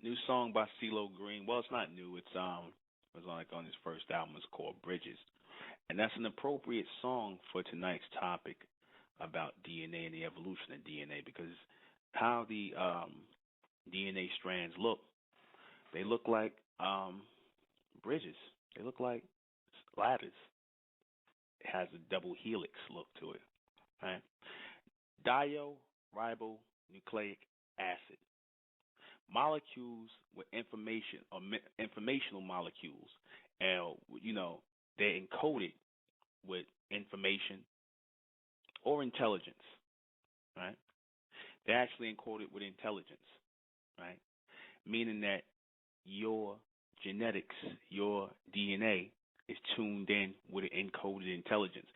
New song by CeeLo Green. Well, it's not new. It was like on his first album. It's called Bridges, and that's an appropriate song for tonight's topic about DNA and the evolution of DNA because how the DNA strands look, they look like bridges. They look like ladders. It has a double helix look to it. Right? Dio-ribonucleic acid. Molecules with information or informational molecules, and they're encoded with information or intelligence, right? They're actually encoded with intelligence, right? Meaning that your genetics, your DNA is tuned in with an encoded intelligence,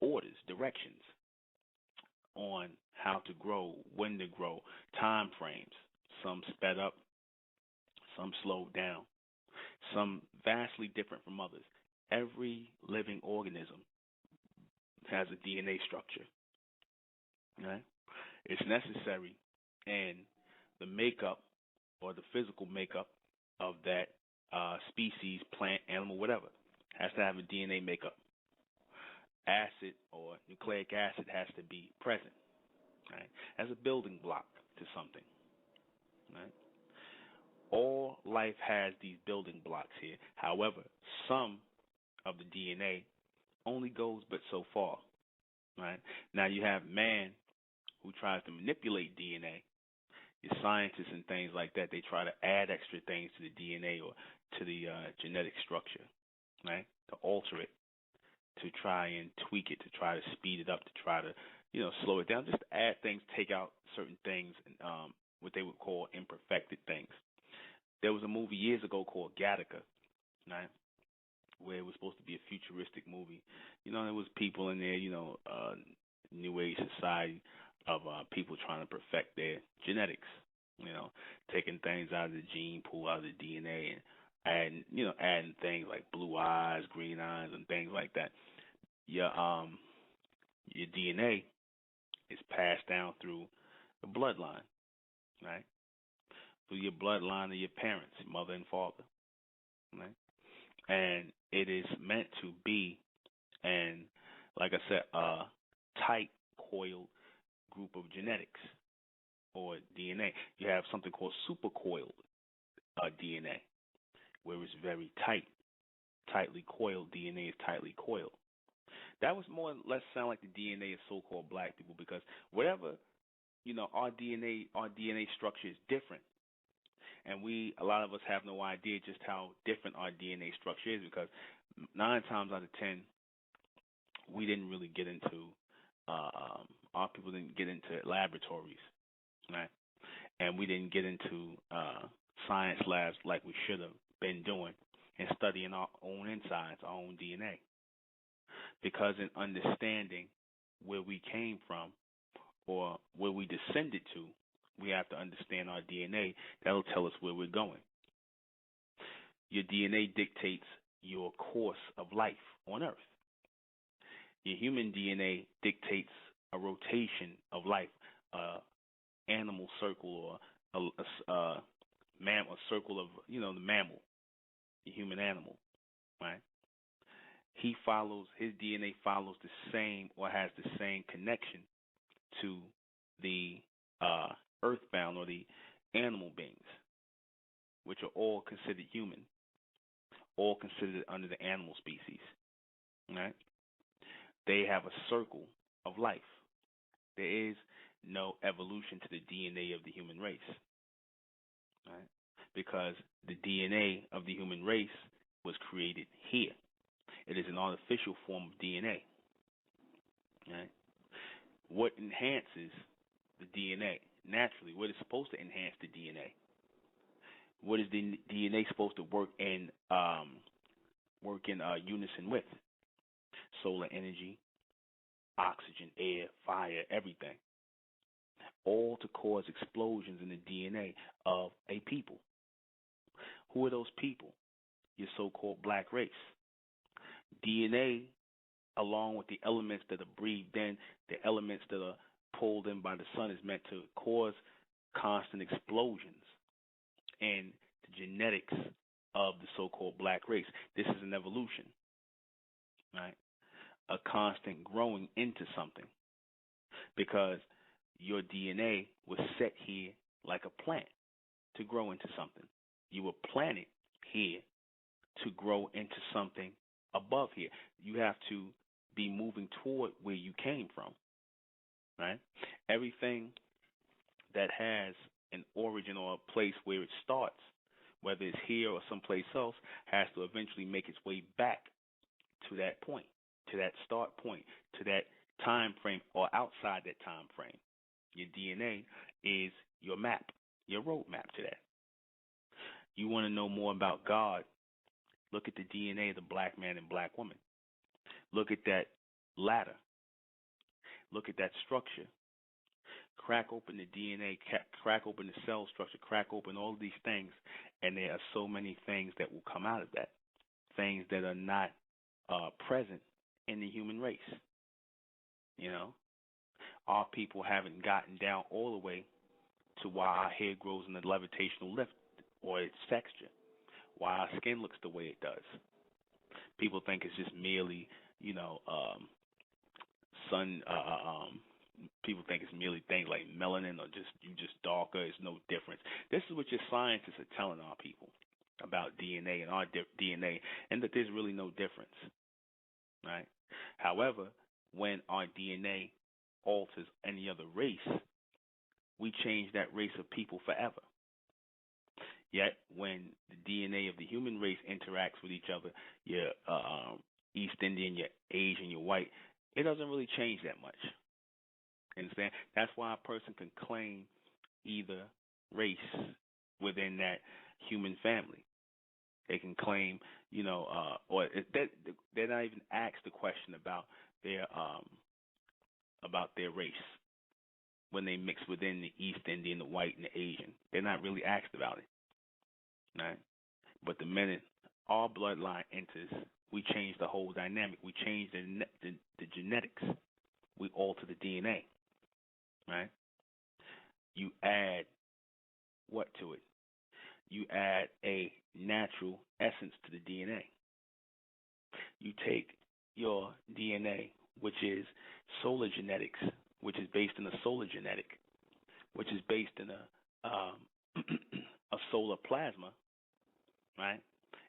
orders, directions on how to grow, when to grow, time frames. Some sped up, some slowed down, some vastly different from others. Every living organism has a DNA structure. Right? It's necessary in the makeup or the physical makeup of that species, plant, animal, whatever. Has to have a DNA makeup. Acid or nucleic acid has to be present, right? As a building block to something. Right? All life has these building blocks here. However, some of the DNA only goes but so far. Right? Now you have man who tries to manipulate DNA. Your scientists and things like that, they try to add extra things to the DNA or to the genetic structure, right? To alter it, to try and tweak it, to try to speed it up, to try to, slow it down, just to add things, take out certain things, and what they would call imperfected things. There was a movie years ago called Gattaca, right, where it was supposed to be a futuristic movie. There was people in there, New Age society of people trying to perfect their genetics, taking things out of the gene pool, out of the DNA, and adding things like blue eyes, green eyes, and things like that. Your DNA is passed down through the bloodline, right? Through your bloodline of your parents, mother and father, right? And it is meant to be, and like I said, a tight coiled group of genetics or DNA. You have something called supercoiled DNA, where it's very tight. Tightly coiled DNA is tightly coiled. That was more or less sound like the DNA of so-called black people because whatever, our DNA structure is different. And a lot of us have no idea just how different our DNA structure is because 9 times out of 10, we didn't really get into, our people didn't get into laboratories, right? And we didn't get into science labs like we should have been doing and studying our own insides, our own DNA. Because in understanding where we came from or where we descended to, we have to understand our DNA. That'll tell us where we're going. Your DNA dictates your course of life on Earth. Your human DNA dictates a rotation of life, animal circle or a circle of, the mammal, the human animal, right? His DNA follows the same or has the same connection to the earthbound or the animal beings, which are all considered human, all considered under the animal species, right? They have a circle of life. There is no evolution to the DNA of the human race, right? Because the DNA of the human race was created here. It is an artificial form of DNA. Right? What enhances the DNA? Naturally, what is supposed to enhance the DNA? What is the DNA supposed to work in unison with? Solar energy, oxygen, air, fire, everything. All to cause explosions in the DNA of a people. Who are those people? Your so-called black race. DNA, along with the elements that are breathed in, the elements that are pulled in by the sun, is meant to cause constant explosions in the genetics of the so-called black race. This is an evolution, right? A constant growing into something, because your DNA was set here like a plant to grow into something. You were planted here to grow into something above here. You have to be moving toward where you came from, right? Everything that has an origin or a place where it starts, whether it's here or someplace else, has to eventually make its way back to that point, to that start point, to that time frame or outside that time frame. Your DNA is your map, your roadmap to that. You want to know more about God? Look at the DNA of the black man and black woman. Look at that ladder. Look at that structure. Crack open the DNA, crack open the cell structure, crack open all of these things, and there are so many things that will come out of that, things that are not present in the human race. You know, our people haven't gotten down all the way to why our hair grows in a levitational lift or its texture, why our skin looks the way it does. People think it's just merely, sun. People think it's merely things like melanin or just darker. It's no difference. This is what your scientists are telling our people about DNA and our DNA, and that there's really no difference, right? However, when our DNA alters any other race, we change that race of people forever. Yet, when the DNA of the human race interacts with each other, your East Indian, your Asian, your white, it doesn't really change that much. Understand? That's why a person can claim either race within that human family. They can claim, or they're not even asked the question about their race when they mix within the East Indian, the white, and the Asian. They're not really asked about it, right? But the minute our bloodline enters, we change the whole dynamic. We change the genetics. We alter the DNA, right? You add what to it? You add a natural essence to the DNA. You take your DNA, which is solar genetics, which is based in a solar genetic, which is based in a solar plasma, right?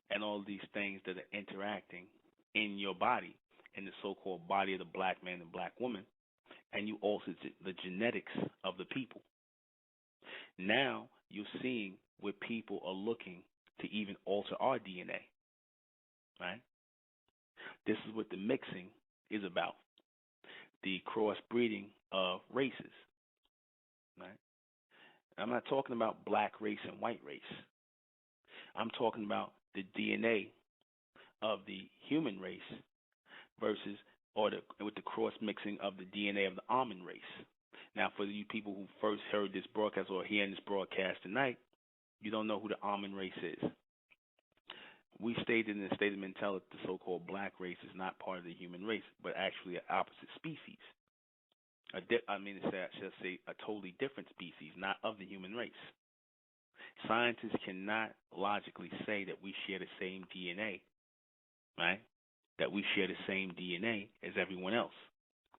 And all of these things that are interacting in your body, in the so-called body of the black man and black woman, and you alter the genetics of the people. Now you're seeing where people are looking to even alter our DNA, right? This is what the mixing is about, the crossbreeding of races, right? I'm not talking about black race and white race. I'm talking about the DNA of the human race versus with the cross mixing of the DNA of the almond race. Now, for you people who first heard this broadcast or hearing this broadcast tonight, you don't know who the almond race is. We stated in the state of mentality the so-called black race is not part of the human race, but actually an opposite species. I should say a totally different species, not of the human race. Scientists cannot logically say that we share the same DNA, right? That we share the same DNA as everyone else,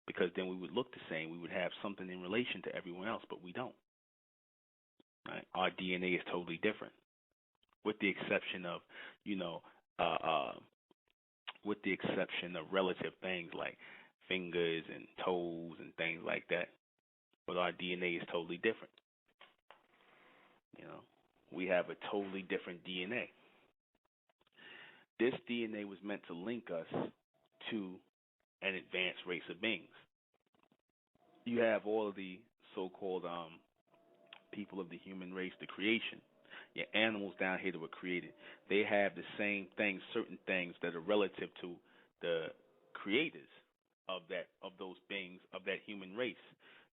because then we would look the same. We would have something in relation to everyone else, but we don't. Right? Our DNA is totally different, with the exception of, with the exception of relative things like fingers and toes and things like that. But our DNA is totally different. We have a totally different DNA. This DNA was meant to link us to an advanced race of beings. You have all of the so-called people of the human race, the creation. Your animals down here that were created, they have the same things, certain things that are relative to the creators of those beings, of that human race.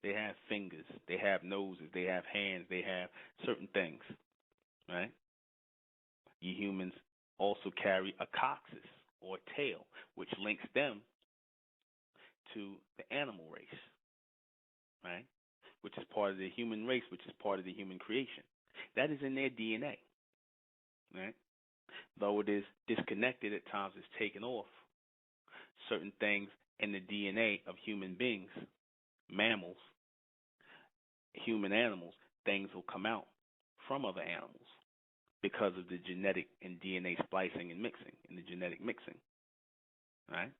They have fingers, they have noses, they have hands, they have certain things, right? You humans also carry a coccyx or tail, which links them to the animal race, right? Which is part of the human race, which is part of the human creation. That is in their DNA. right? Though it is disconnected at times, it's taken off. Certain things in the DNA of human beings, mammals, human animals, things will come out from other animals because of the genetic and DNA splicing and mixing, and the genetic mixing, right?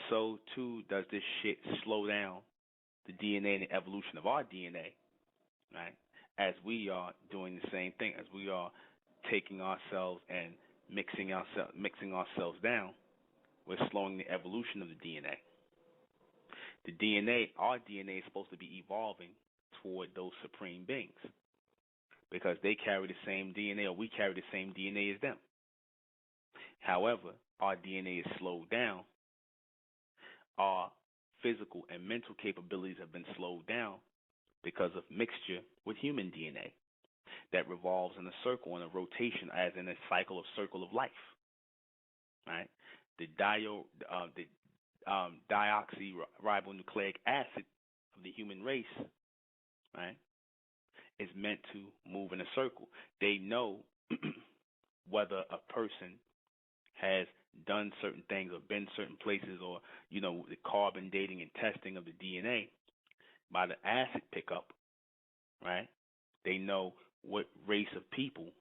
So too does this shit slow down the DNA and the evolution of our DNA, right? As we are doing the same thing, as we are taking ourselves and mixing ourselves down, we're slowing the evolution of the DNA. The DNA, our DNA, is supposed to be evolving toward those supreme beings because they carry the same DNA, or we carry the same DNA as them. However, our DNA is slowed down. Our physical and mental capabilities have been slowed down because of mixture with human DNA that revolves in a circle, in a rotation, as in a circle of life, right? The deoxyribonucleic acid of the human race, right, is meant to move in a circle. They know whether a person has done certain things or been certain places, or, the carbon dating and testing of the DNA by the acid pickup, right? They know what race of people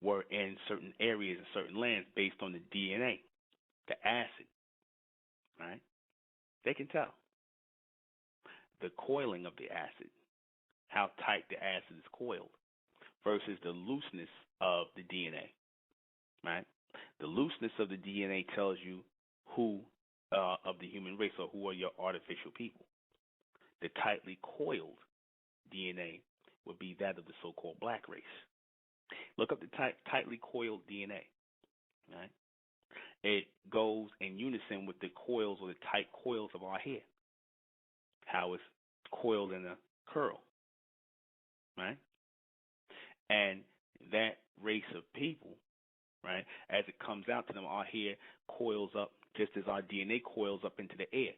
were in certain areas and certain lands based on the DNA, the acid, right? They can tell. The coiling of the acid, how tight the acid is coiled, versus the looseness of the DNA, right? The looseness of the DNA tells you who of the human race, or who are your artificial people. The tightly coiled DNA would be that of the so-called black race. Look up the tightly coiled DNA, right? It goes in unison with the coils, or the tight coils of our hair, how it's coiled in a curl, right? And that race of people, right, as it comes out to them, our hair coils up just as our DNA coils up into the air,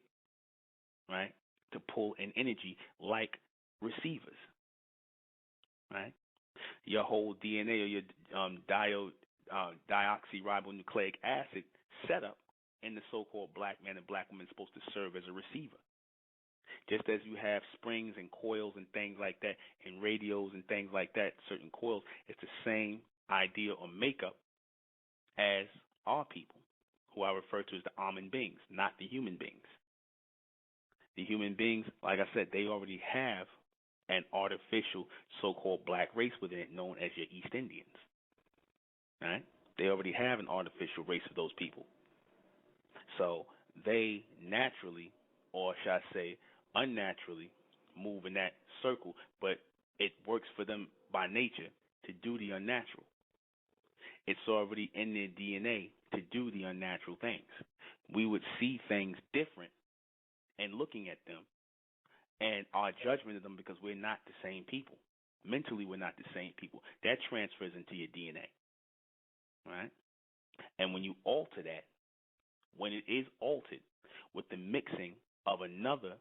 right, to pull in energy like receivers, right? Your whole DNA, or your deoxyribonucleic acid setup in the so-called black man and black woman is supposed to serve as a receiver. Just as you have springs and coils and things like that, and radios and things like that, certain coils, it's the same idea or makeup as our people, who I refer to as the almond beings, not the human beings. The human beings, like I said, they already have an artificial so-called black race within it, known as your East Indians. Right? They already have an artificial race of those people. So they naturally, or should I say unnaturally, move in that circle, but it works for them by nature to do the unnatural. It's already in their DNA to do the unnatural things. We would see things different and looking at them, and our judgment of them, because we're not the same people. Mentally, we're not the same people. That transfers into your DNA, right? And when you alter that, when it is altered with the mixing of another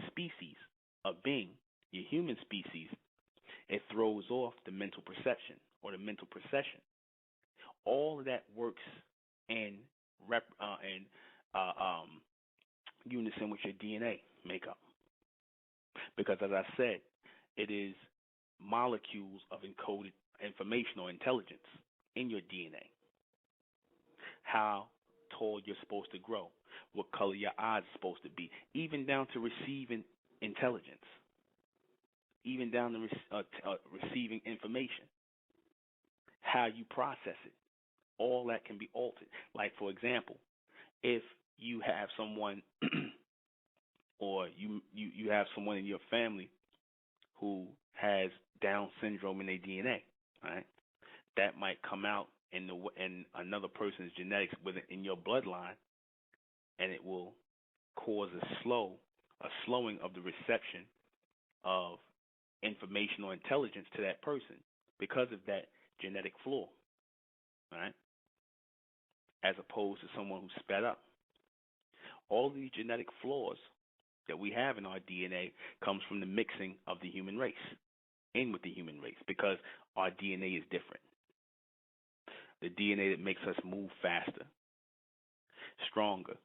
species of being, your human species, it throws off the mental perception or the mental procession. All of that works in unison with your DNA makeup. Because, as I said, it is molecules of encoded information or intelligence in your DNA. How tall you're supposed to grow, what color your eyes are supposed to be, even down to receiving intelligence, even down to receiving information, how you process it. All that can be altered. Like, for example, if you have someone or you have someone in your family who has Down syndrome in their DNA, right? That might come out in another person's genetics in your bloodline, and it will cause a slowing of the reception of information or intelligence to that person because of that genetic flaw, right? As opposed to someone who's sped up. All these genetic flaws that we have in our DNA comes from the mixing of the human race. in with the human race because our DNA is different. The DNA that makes us move faster, stronger,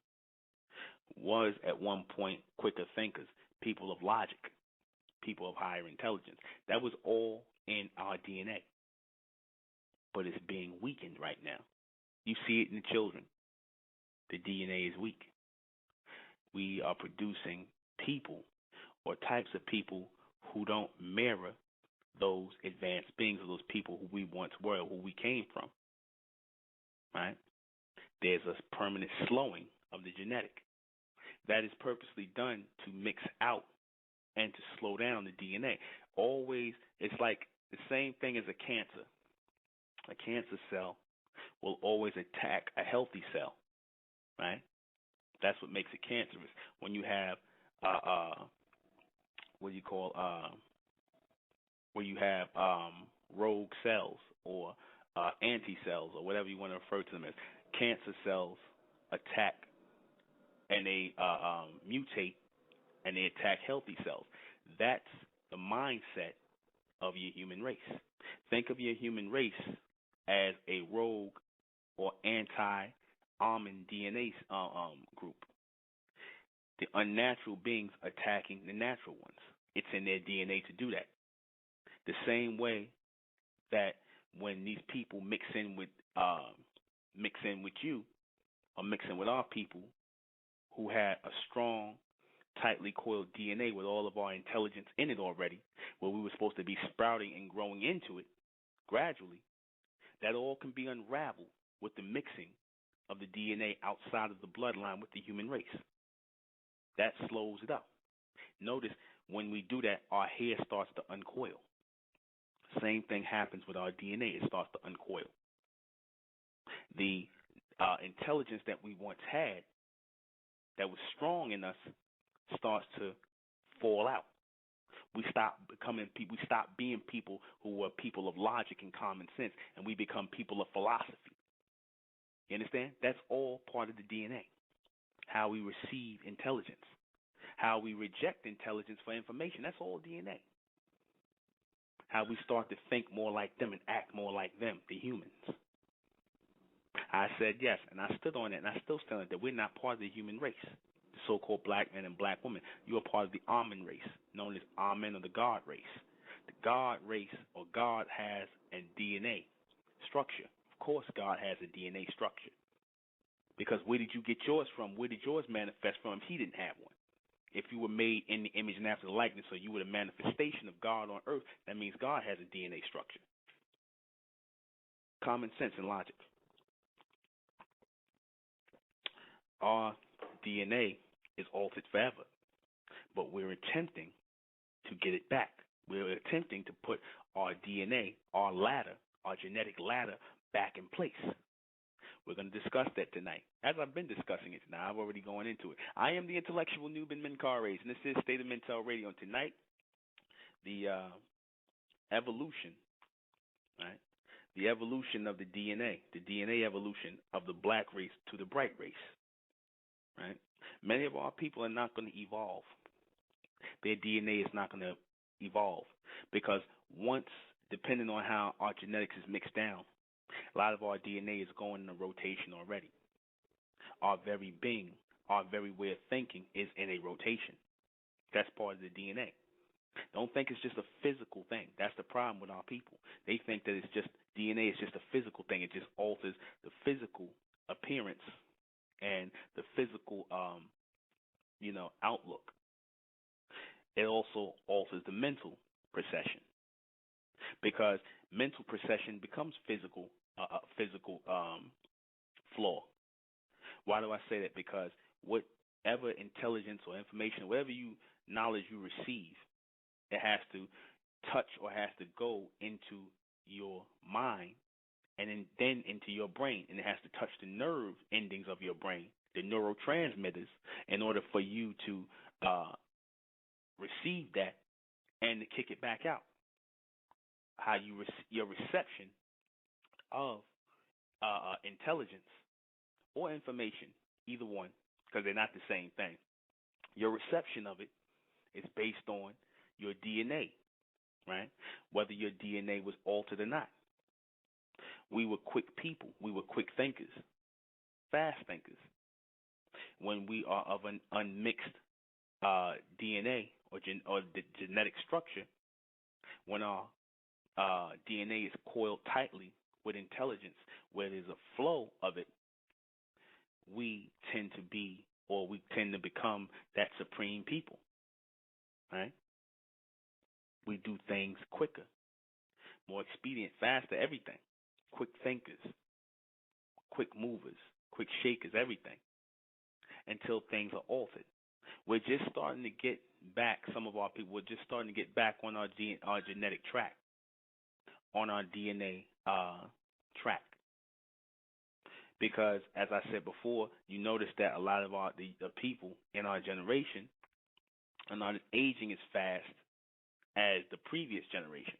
was at one point quicker thinkers, people of logic, people of higher intelligence. That was all in our DNA. But it's being weakened right now. You see it in the children. The DNA is weak. We are producing people or types of people who don't mirror those advanced beings or those people who we once were, who we came from. Right? There's a permanent slowing of the genetic. That is purposely done to mix out and to slow down the DNA. Always, it's like the same thing as a cancer. A cancer cell will always attack a healthy cell, right? That's what makes it cancerous. When you have rogue cells or anti-cells or whatever you want to refer to them as, cancer cells attack and they mutate and they attack healthy cells. That's the mindset of your human race. Think of your human race as a rogue or anti-almond DNA group. The unnatural beings attacking the natural ones. It's in their DNA to do that. The same way that when these people mix in with you, or mix in with our people who had a strong, tightly coiled DNA with all of our intelligence in it already, where we were supposed to be sprouting and growing into it gradually, that all can be unraveled with the mixing of the DNA outside of the bloodline with the human race. That slows it up. Notice when we do that, our hair starts to uncoil. Same thing happens with our DNA. It starts to uncoil. The intelligence that we once had that was strong in us starts to fall out. We stop becoming people. We stop being people who were people of logic and common sense, and we become people of philosophy. You understand? That's all part of the DNA. How we receive intelligence, how we reject intelligence for information. That's all DNA. How we start to think more like them and act more like them, the humans. I said yes, and I stood on it, and I still stand on it, that we're not part of the human race, the so-called black men and black women. You are part of the Amen race, known as Amen or the God race. The God race, or God, has a DNA structure. Of course God has a DNA structure. Because where did you get yours from? Where did yours manifest from if he didn't have one? If you were made in the image and after the likeness, so you were the manifestation of God on earth, that means God has a DNA structure. Common sense and logic. Our DNA is altered forever, but we're attempting to get it back. We're attempting to put our DNA, our ladder, our genetic ladder, back in place. We're going to discuss that tonight, as I've been discussing it tonight. I've already gone into it. I am the intellectual Nuben Menkarayzz, and this is State of Mental Radio. And tonight, the evolution, right? The evolution of the DNA evolution of the black race to the bright race, right? Many of our people are not going to evolve. Their DNA is not going to evolve because once, depending on how our genetics is mixed down, a lot of our DNA is going in a rotation already. Our very being, our very way of thinking is in a rotation. That's part of the DNA. Don't think it's just a physical thing. That's the problem with our people. They think that it's just DNA is just a physical thing. It just alters the physical appearance and the physical, outlook. It also alters the mental perception because mental perception becomes physical flaw. Why do I say that? Because whatever intelligence or information, whatever knowledge you receive, it has to touch or has to go into your mind and then into your brain, and it has to touch the nerve endings of your brain, the neurotransmitters, in order for you to receive that and to kick it back out. How your reception of intelligence or information, either one, because they're not the same thing. Your reception of it is based on your DNA. right? Whether your DNA was altered or not. We were quick people. We were quick thinkers, fast thinkers. When we are of an unmixed DNA or the genetic structure, when our DNA is coiled tightly with intelligence, where there's a flow of it, we tend to be, or we tend to become, that supreme people, right? We do things quicker, more expedient, faster, everything. Quick thinkers, quick movers, quick shakers, everything, until things are altered. We're just starting to get back, some of our people, we're just starting to get back on our genetic track, on our DNA track. Because, as I said before, you notice that a lot of the people in our generation are not aging as fast as the previous generations.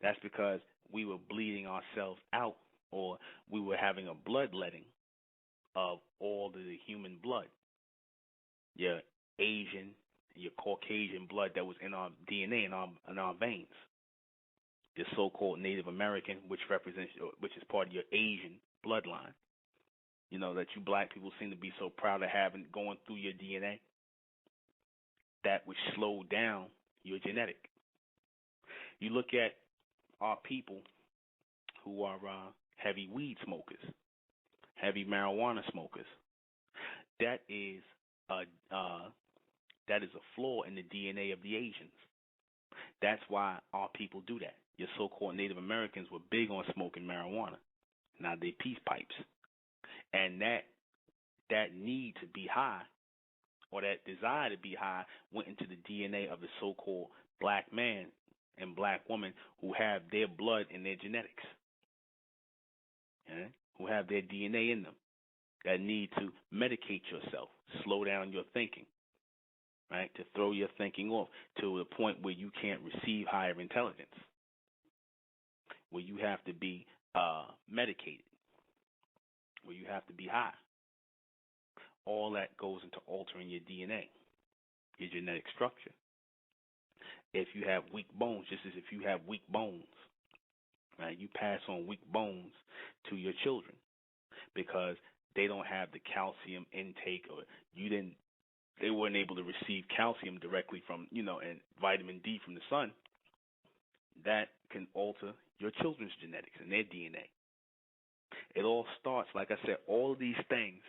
That's because we were bleeding ourselves out, or we were having a bloodletting of all the human blood. Your Asian, your Caucasian blood that was in our DNA, in our veins. The so-called Native American, which is part of your Asian bloodline. You know, that you black people seem to be so proud of having going through your DNA. That which slowed down your genetic. You look at our people who are heavy weed smokers, heavy marijuana smokers. That is a flaw in the DNA of the Asians. That's why our people do that. Your so-called Native Americans were big on smoking marijuana. Now they peace pipes. And that need to be high, or that desire to be high, went into the DNA of the so-called black man and black woman who have their blood in their genetics, who have their DNA in them, that need to medicate yourself, slow down your thinking, right, to throw your thinking off to the point where you can't receive higher intelligence, where you have to be medicated, where you have to be high. All that goes into altering your DNA, your genetic structure. If you have weak bones, just as if you have weak bones, right, you pass on weak bones to your children because they don't have the calcium intake, or they weren't able to receive calcium directly from, and vitamin D from the sun. That can alter your children's genetics and their DNA. It all starts, like I said, all of these things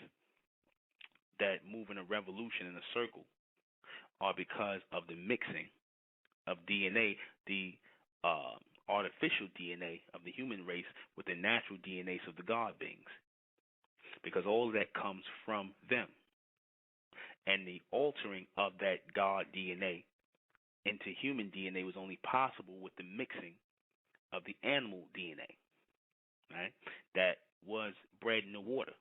that move in a revolution in a circle are because of the mixing of DNA, the artificial DNA of the human race with the natural DNAs of the God beings. Because all of that comes from them. And the altering of that God DNA into human DNA was only possible with the mixing of the animal DNA, right? That was bred in the water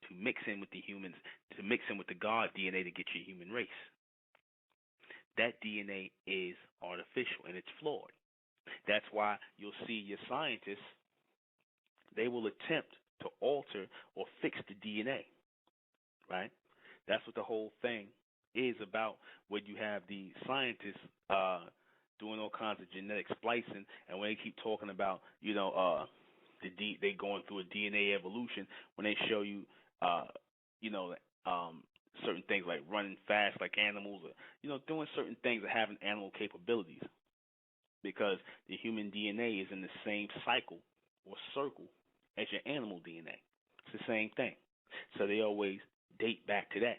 to mix in with the humans, to mix in with the God DNA to get your human race. That DNA is artificial and it's flawed. That's why you'll see your scientists, they will attempt to alter or fix the DNA, right? That's what the whole thing is about, when you have the scientists doing all kinds of genetic splicing, and when they keep talking about, they going through a DNA evolution, when they show you, certain things like running fast like animals, or, doing certain things that having animal capabilities, because the human DNA is in the same cycle or circle as your animal DNA. It's the same thing. So they always date back to that.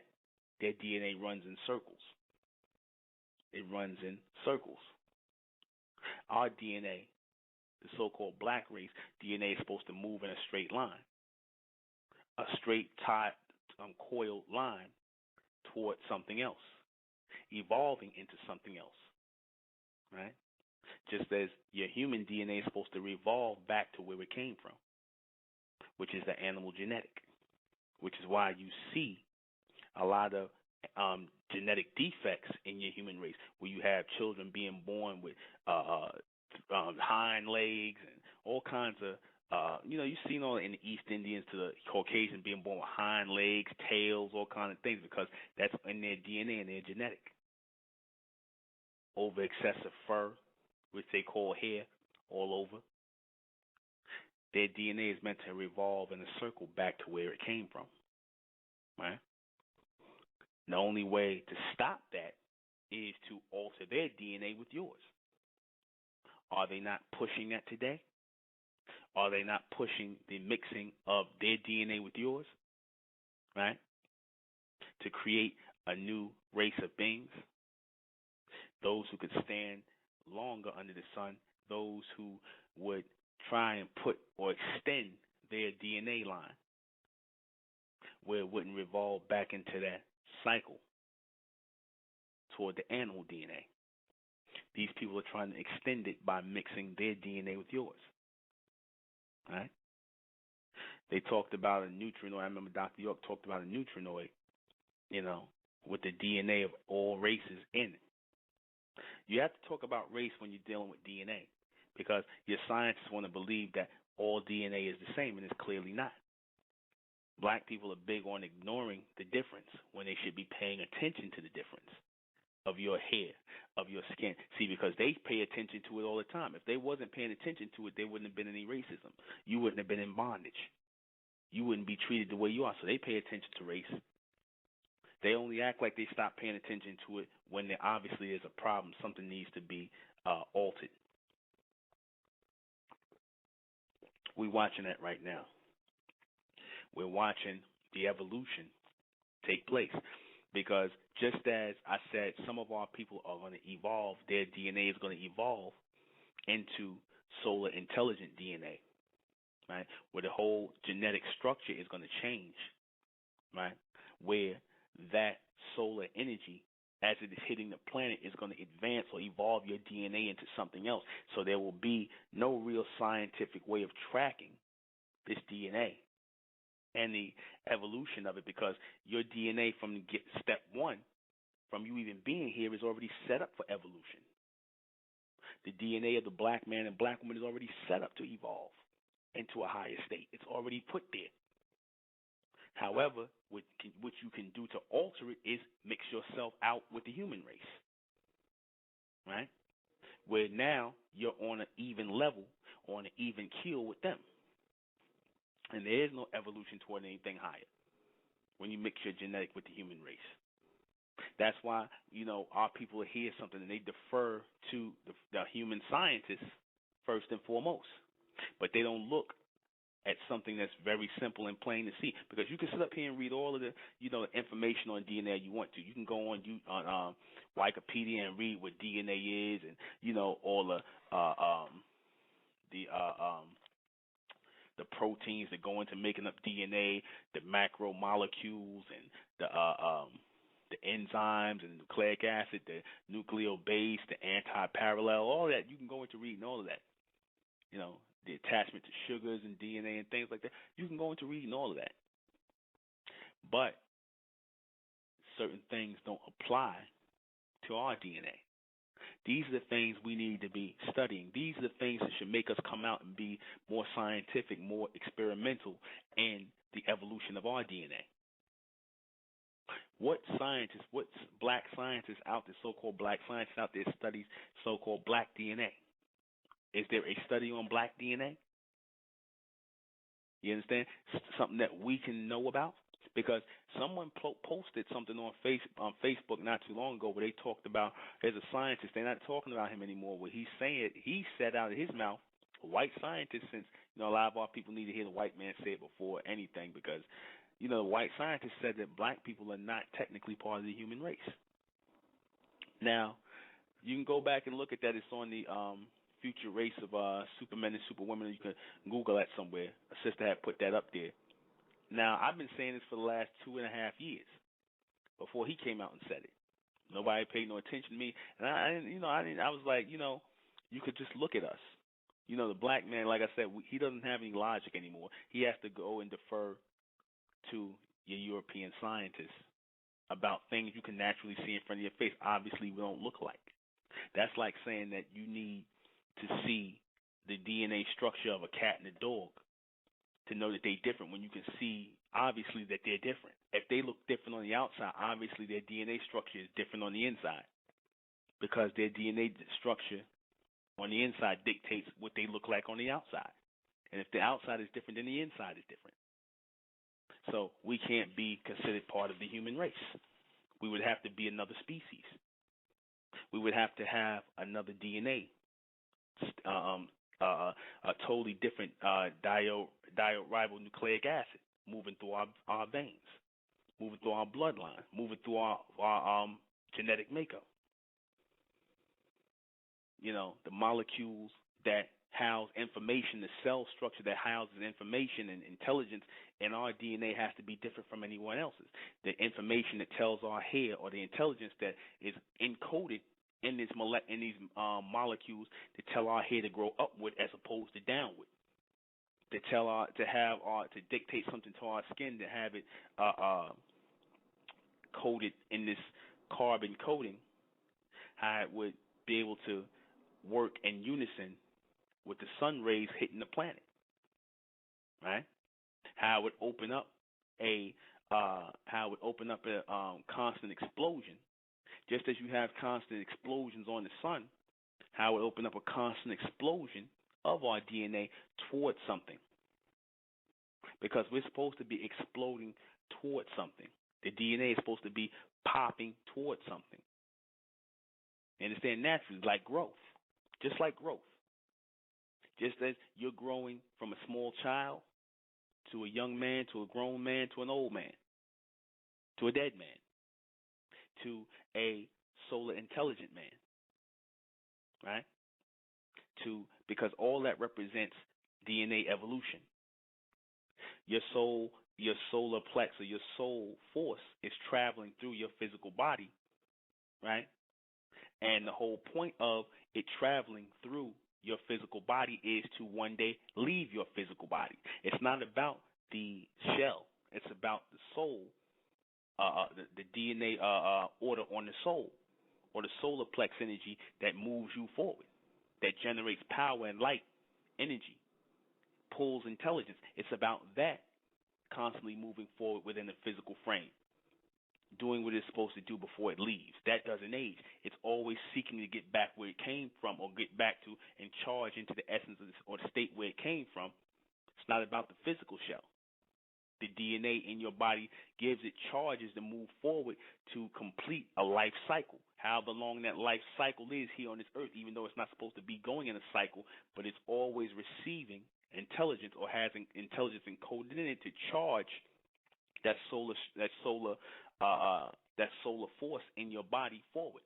Their DNA runs in circles. It runs in circles. Our DNA, the so-called black race, DNA is supposed to move in a straight line. A straight, tied, coiled line towards something else, evolving into something else, right? Just as your human DNA is supposed to revolve back to where it came from, which is the animal genetic, which is why you see a lot of genetic defects in your human race, where you have children being born with hind legs and all kinds of, you've seen all in the East Indians to the Caucasian being born with hind legs, tails, all kinds of things, because that's in their DNA and their genetic. over excessive fur, which they call hair, all over. Their DNA is meant to revolve in a circle back to where it came from, right? The only way to stop that is to alter their DNA with yours. Are they not pushing that today? Are they not pushing the mixing of their DNA with yours, right? To create a new race of beings, those who could stand longer under the sun, those who would try and put or extend their DNA line where it wouldn't revolve back into that cycle toward the animal DNA. These people are trying to extend it by mixing their DNA with yours. Right? They talked about a neutrinoid. I remember Dr. York talked about a neutrinoid, with the DNA of all races in it. You have to talk about race when you're dealing with DNA, because your scientists want to believe that all DNA is the same, and it's clearly not. Black people are big on ignoring the difference when they should be paying attention to the difference of your hair, of your skin. See, because they pay attention to it all the time. If they wasn't paying attention to it, there wouldn't have been any racism. You wouldn't have been in bondage. You wouldn't be treated the way you are. So they pay attention to race. They only act like they stop paying attention to it when there obviously is a problem. Something needs to be altered. We're watching that right now. We're watching the evolution take place. Because just as I said, some of our people are going to evolve, their DNA is going to evolve into solar intelligent DNA, right? Where the whole genetic structure is going to change, right? Where that solar energy, as it is hitting the planet, is going to advance or evolve your DNA into something else. So there will be no real scientific way of tracking this DNA and the evolution of it, because your DNA from step one, from you even being here, is already set up for evolution. The DNA of the black man and black woman is already set up to evolve into a higher state. It's already put there. However, what you can do to alter it is mix yourself out with the human race, right? Where now you're on an even level, on an even keel with them. And there is no evolution toward anything higher when you mix your genetic with the human race. That's why, our people hear something and they defer to the human scientists first and foremost. But they don't look at something that's very simple and plain to see. Because you can sit up here and read all of the, information on DNA you want to. You can go on Wikipedia and read what DNA is, and, all the proteins that go into making up DNA, the macromolecules, and the enzymes and the nucleic acid, the nucleobase, the anti-parallel, all that. You can go into reading all of that. The attachment to sugars and DNA and things like that. You can go into reading all of that. But certain things don't apply to our DNA. These are the things we need to be studying. These are the things that should make us come out and be more scientific, more experimental in the evolution of our DNA. What black scientists out there, so-called black scientists out there, studies so-called black DNA? Is there a study on black DNA? You understand? Something that we can know about? Because someone posted something on Facebook not too long ago where they talked about, there's a scientist, they're not talking about him anymore, where he's saying, he said out of his mouth, a white scientist, since a lot of our people need to hear the white man say it before anything, because the white scientist said that black people are not technically part of the human race. Now, you can go back and look at that. It's on the future race of supermen and superwomen. You can Google that somewhere. A sister had put that up there. Now, I've been saying this for the last 2.5 years before he came out and said it. Nobody paid no attention to me. And I was like, you could just look at us. The black man, like I said, he doesn't have any logic anymore. He has to go and defer to your European scientists about things you can naturally see in front of your face. Obviously, we don't look like. That's like saying that you need to see the DNA structure of a cat and a dog to know that they're different, when you can see, obviously, that they're different. If they look different on the outside, obviously their DNA structure is different on the inside, because their DNA structure on the inside dictates what they look like on the outside. And if the outside is different, then the inside is different. So we can't be considered part of the human race. We would have to be another species. We would have to have another DNA, a totally different ✰Rᴏᴍ moving through our veins, moving through our bloodline, moving through our genetic makeup. The molecules that house information, the cell structure that houses information and intelligence in our DNA has to be different from anyone else's. The information that tells our hair, or the intelligence that is encoded in these molecules to tell our hair to grow upward as opposed to downward. To dictate something to our skin, to have it coated in this carbon coating, how it would be able to work in unison with the sun rays hitting the planet, right? How it would open up a constant explosion, just as you have constant explosions on the sun. How it would open up a constant explosion of our DNA towards something, because we're supposed to be exploding towards something. The DNA is supposed to be popping towards something. You understand? Naturally, like growth, just like growth. Just as you're growing from a small child to a young man, to a grown man, to an old man, to a dead man, to a solar intelligent man, right? Because all that represents DNA evolution. Your solar plex, or your soul force, is traveling through your physical body, right? And the whole point of it traveling through your physical body is to one day leave your physical body. It's not about the shell. It's about the soul, the DNA order on the soul, or the solar plex energy that moves you forward, that generates power and light, energy, pulls intelligence. It's about that constantly moving forward within the physical frame, doing what it's supposed to do before it leaves. That doesn't age. It's always seeking to get back where it came from, or get back to and charge into the essence of this, or the state where it came from. It's not about the physical shell. The DNA in your body gives it charges to move forward to complete a life cycle. However long that life cycle is here on this earth, even though it's not supposed to be going in a cycle, but it's always receiving intelligence, or has intelligence encoded in it to charge that solar force in your body forward.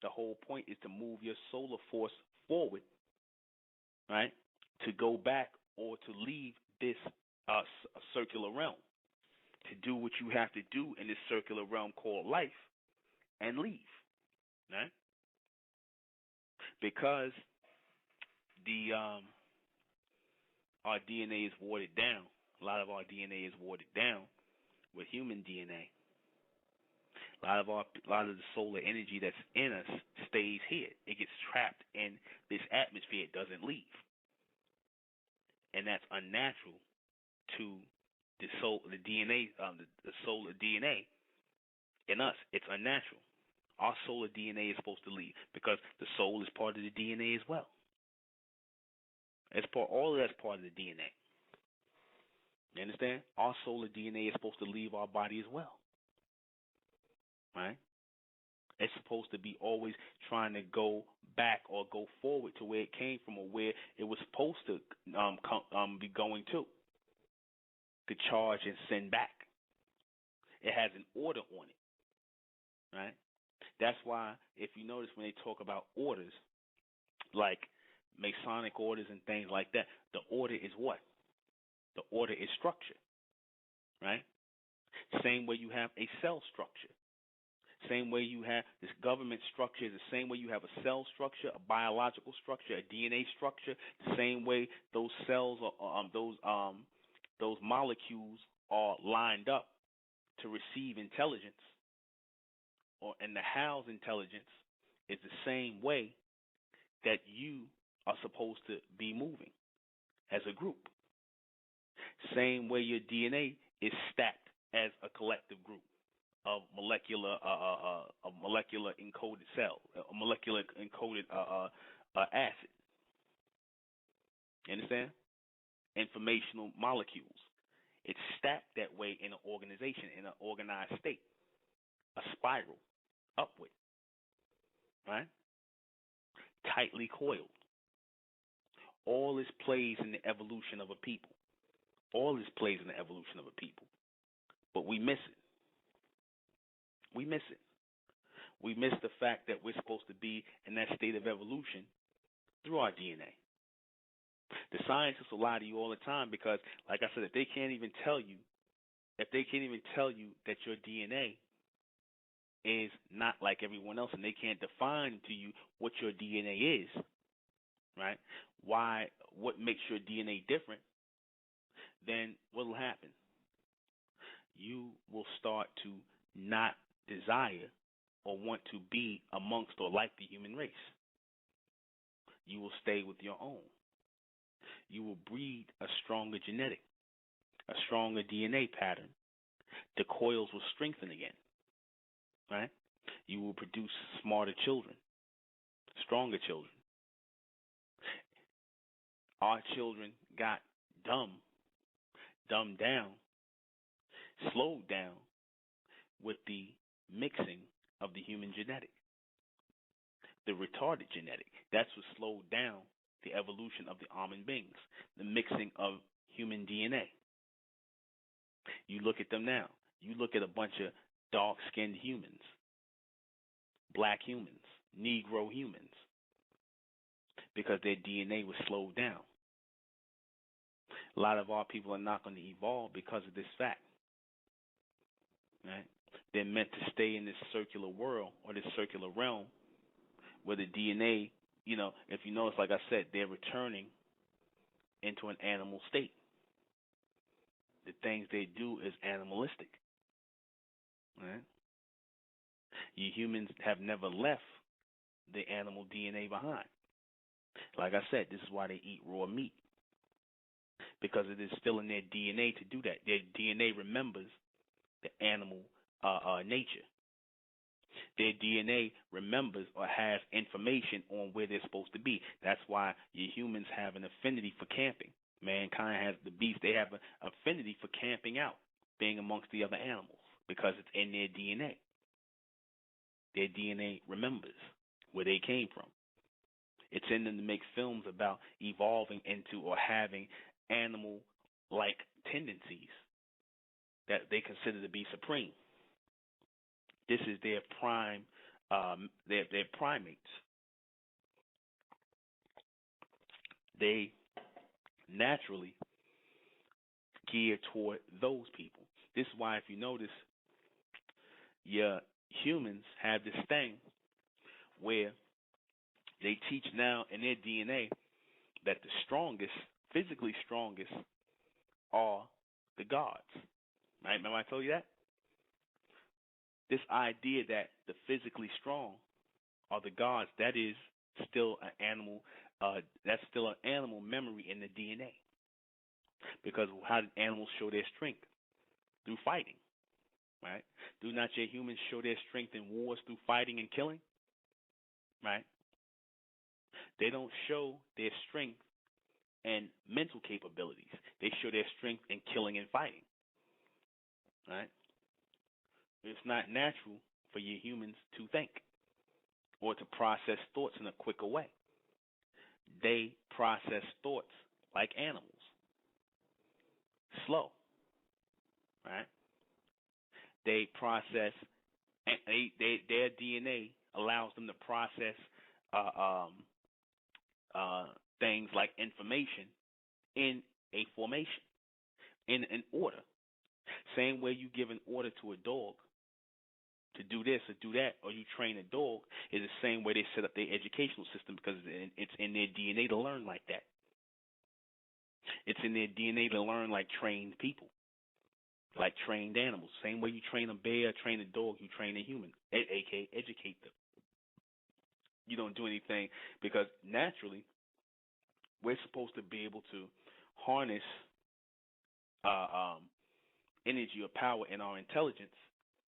The whole point is to move your solar force forward, right? To go back, or to leave this circular realm, to do what you have to do in this circular realm called life, and leave, right? Because our DNA is watered down. A lot of our DNA is watered down with human DNA. A lot of the solar energy that's in us stays here. It gets trapped in this atmosphere. It doesn't leave, and that's unnatural to the DNA, the solar DNA in us. It's unnatural. Our solar DNA is supposed to leave, because the soul is part of the DNA as well. All of that's part of the DNA. You understand? Our solar DNA is supposed to leave our body as well, right? It's supposed to be always trying to go back or go forward to where it came from, or where it was supposed to be going to charge and send back. It has an order on it, right? That's why, if you notice, when they talk about orders, like Masonic orders and things like that, the order is what? The order is structure, right? Same way you have a cell structure. Same way you have this government structure is the same way you have a cell structure, a biological structure, a DNA structure. The same way those cells are, those molecules are lined up to receive intelligence, and to house intelligence, is the same way that you are supposed to be moving as a group. Same way your DNA is stacked as a collective group, of molecular encoded cell, a molecular encoded acid. You understand? Informational molecules. It's stacked that way in an organization, in an organized state, a spiral upward, right? Tightly coiled. All this plays in the evolution of a people. All this plays in the evolution of a people. But we miss it. We miss it. We miss the fact that we're supposed to be in that state of evolution through our DNA. The scientists will lie to you all the time because, like I said, if they can't even tell you that your DNA is not like everyone else, and they can't define to you what your DNA is, right? What makes your DNA different, then what will happen? You will start to not desire or want to be amongst or like the human race. You will stay with your own. You will breed a stronger genetic, a stronger DNA pattern. The coils will strengthen again, right? You will produce smarter children, stronger children. Our children got dumbed down, slowed down with the mixing of the human genetic, the retarded genetic. That's what slowed down the evolution of the almond beings, the mixing of human DNA. You look at them now. You look at a bunch of dark-skinned humans, black humans, Negro humans, because their DNA was slowed down. A lot of our people are not going to evolve because of this fact. Right? They're meant to stay in this circular world or this circular realm where the DNA, if you notice, like I said, they're returning into an animal state. The things they do is animalistic. Right? You humans have never left the animal DNA behind. Like I said, this is why they eat raw meat, because it is still in their DNA to do that. Their DNA remembers the animal nature. Their DNA remembers or has information on where they're supposed to be. That's why you humans have an affinity for camping. Mankind has, the beasts, they have an affinity for camping out, being amongst the other animals, because it's in their DNA. Their DNA remembers where they came from. It's in them to make films about evolving into or having animal-like tendencies that they consider to be supreme. This is their prime, their primates. They naturally gear toward those people. This is why, if you notice, your humans have this thing where they teach now in their DNA that the strongest, physically strongest, are the gods. Right? Remember I told you that? This idea that the physically strong are the gods, that is still an animal. That's still an animal memory in the DNA. Because how did animals show their strength? Through fighting. Right? Do not your humans show their strength in wars through fighting and killing? Right? They don't show their strength and mental capabilities. They show their strength in killing and fighting. Right? It's not natural for your humans to think or to process thoughts in a quicker way. They process thoughts like animals. Slow. Right? They process, their DNA allows them to process things like information in a formation, in an order. Same way you give an order to a dog to do this or do that, or you train a dog, is the same way they set up their educational system, because it's in their DNA to learn like that. It's in their DNA to learn like trained people, like trained animals. Same way you train a bear, train a dog, you train a human, aka educate them. You don't do anything, because naturally we're supposed to be able to harness energy or power in our intelligence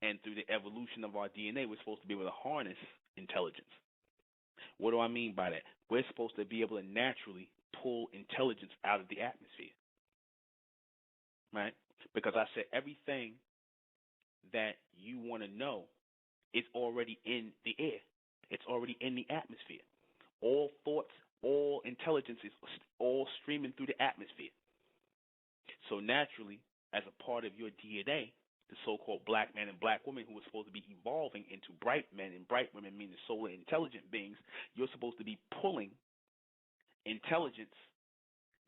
And through the evolution of our DNA, we're supposed to be able to harness intelligence. What do I mean by that? We're supposed to be able to naturally pull intelligence out of the atmosphere, right? Because I said everything that you want to know is already in the air. It's already in the atmosphere. All thoughts, all intelligence is all streaming through the atmosphere. So naturally, as a part of your DNA, the so-called black man and black woman who are supposed to be evolving into bright men and bright women, meaning solar intelligent beings, you're supposed to be pulling intelligence,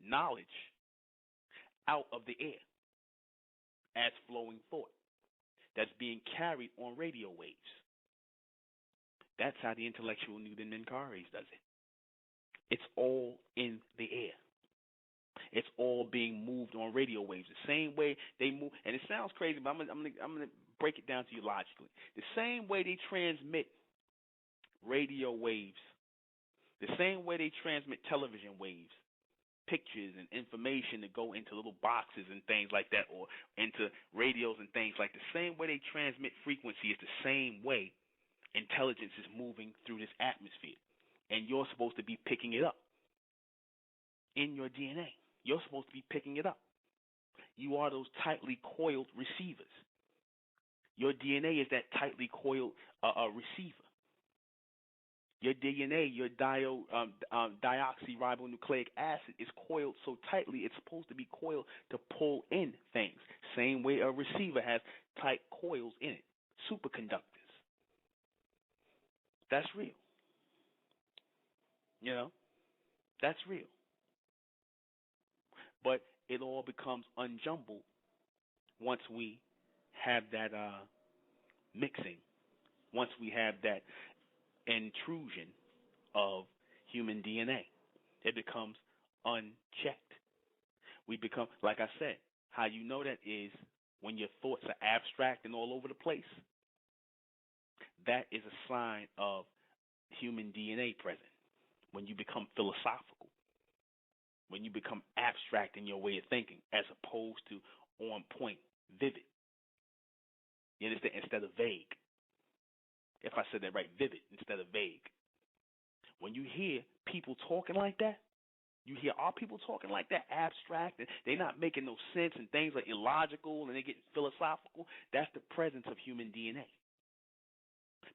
knowledge out of the air as flowing thought that's being carried on radio waves. That's how the intellectual ᴰᴏᴜᴛɪᴏ does it. It's all in the air. It's all being moved on radio waves. The same way they move, and it sounds crazy, but I'm gonna break it down to you logically. The same way they transmit radio waves, the same way they transmit television waves, pictures and information that go into little boxes and things like that, or into radios and things like the same way they transmit frequency is the same way intelligence is moving through this atmosphere. And you're supposed to be picking it up in your DNA. You're supposed to be picking it up. You are those tightly coiled receivers. Your DNA is that tightly coiled receiver. Your DNA, your deoxyribonucleic acid is coiled so tightly it's supposed to be coiled to pull in things. Same way a receiver has tight coils in it. Superconductors. That's real. You know, that's real. But it all becomes unjumbled once we have that mixing, once we have that intrusion of human DNA. It becomes unchecked. We become, like I said, how you know that is when your thoughts are abstract and all over the place. That is a sign of human DNA present. When you become philosophical, when you become abstract in your way of thinking as opposed to on point, vivid. You understand? Instead of vague. If I said that right, vivid instead of vague. When you hear people talking like that, you hear our people talking like that, abstract, and they're not making no sense and things are illogical and they get philosophical, that's the presence of human DNA.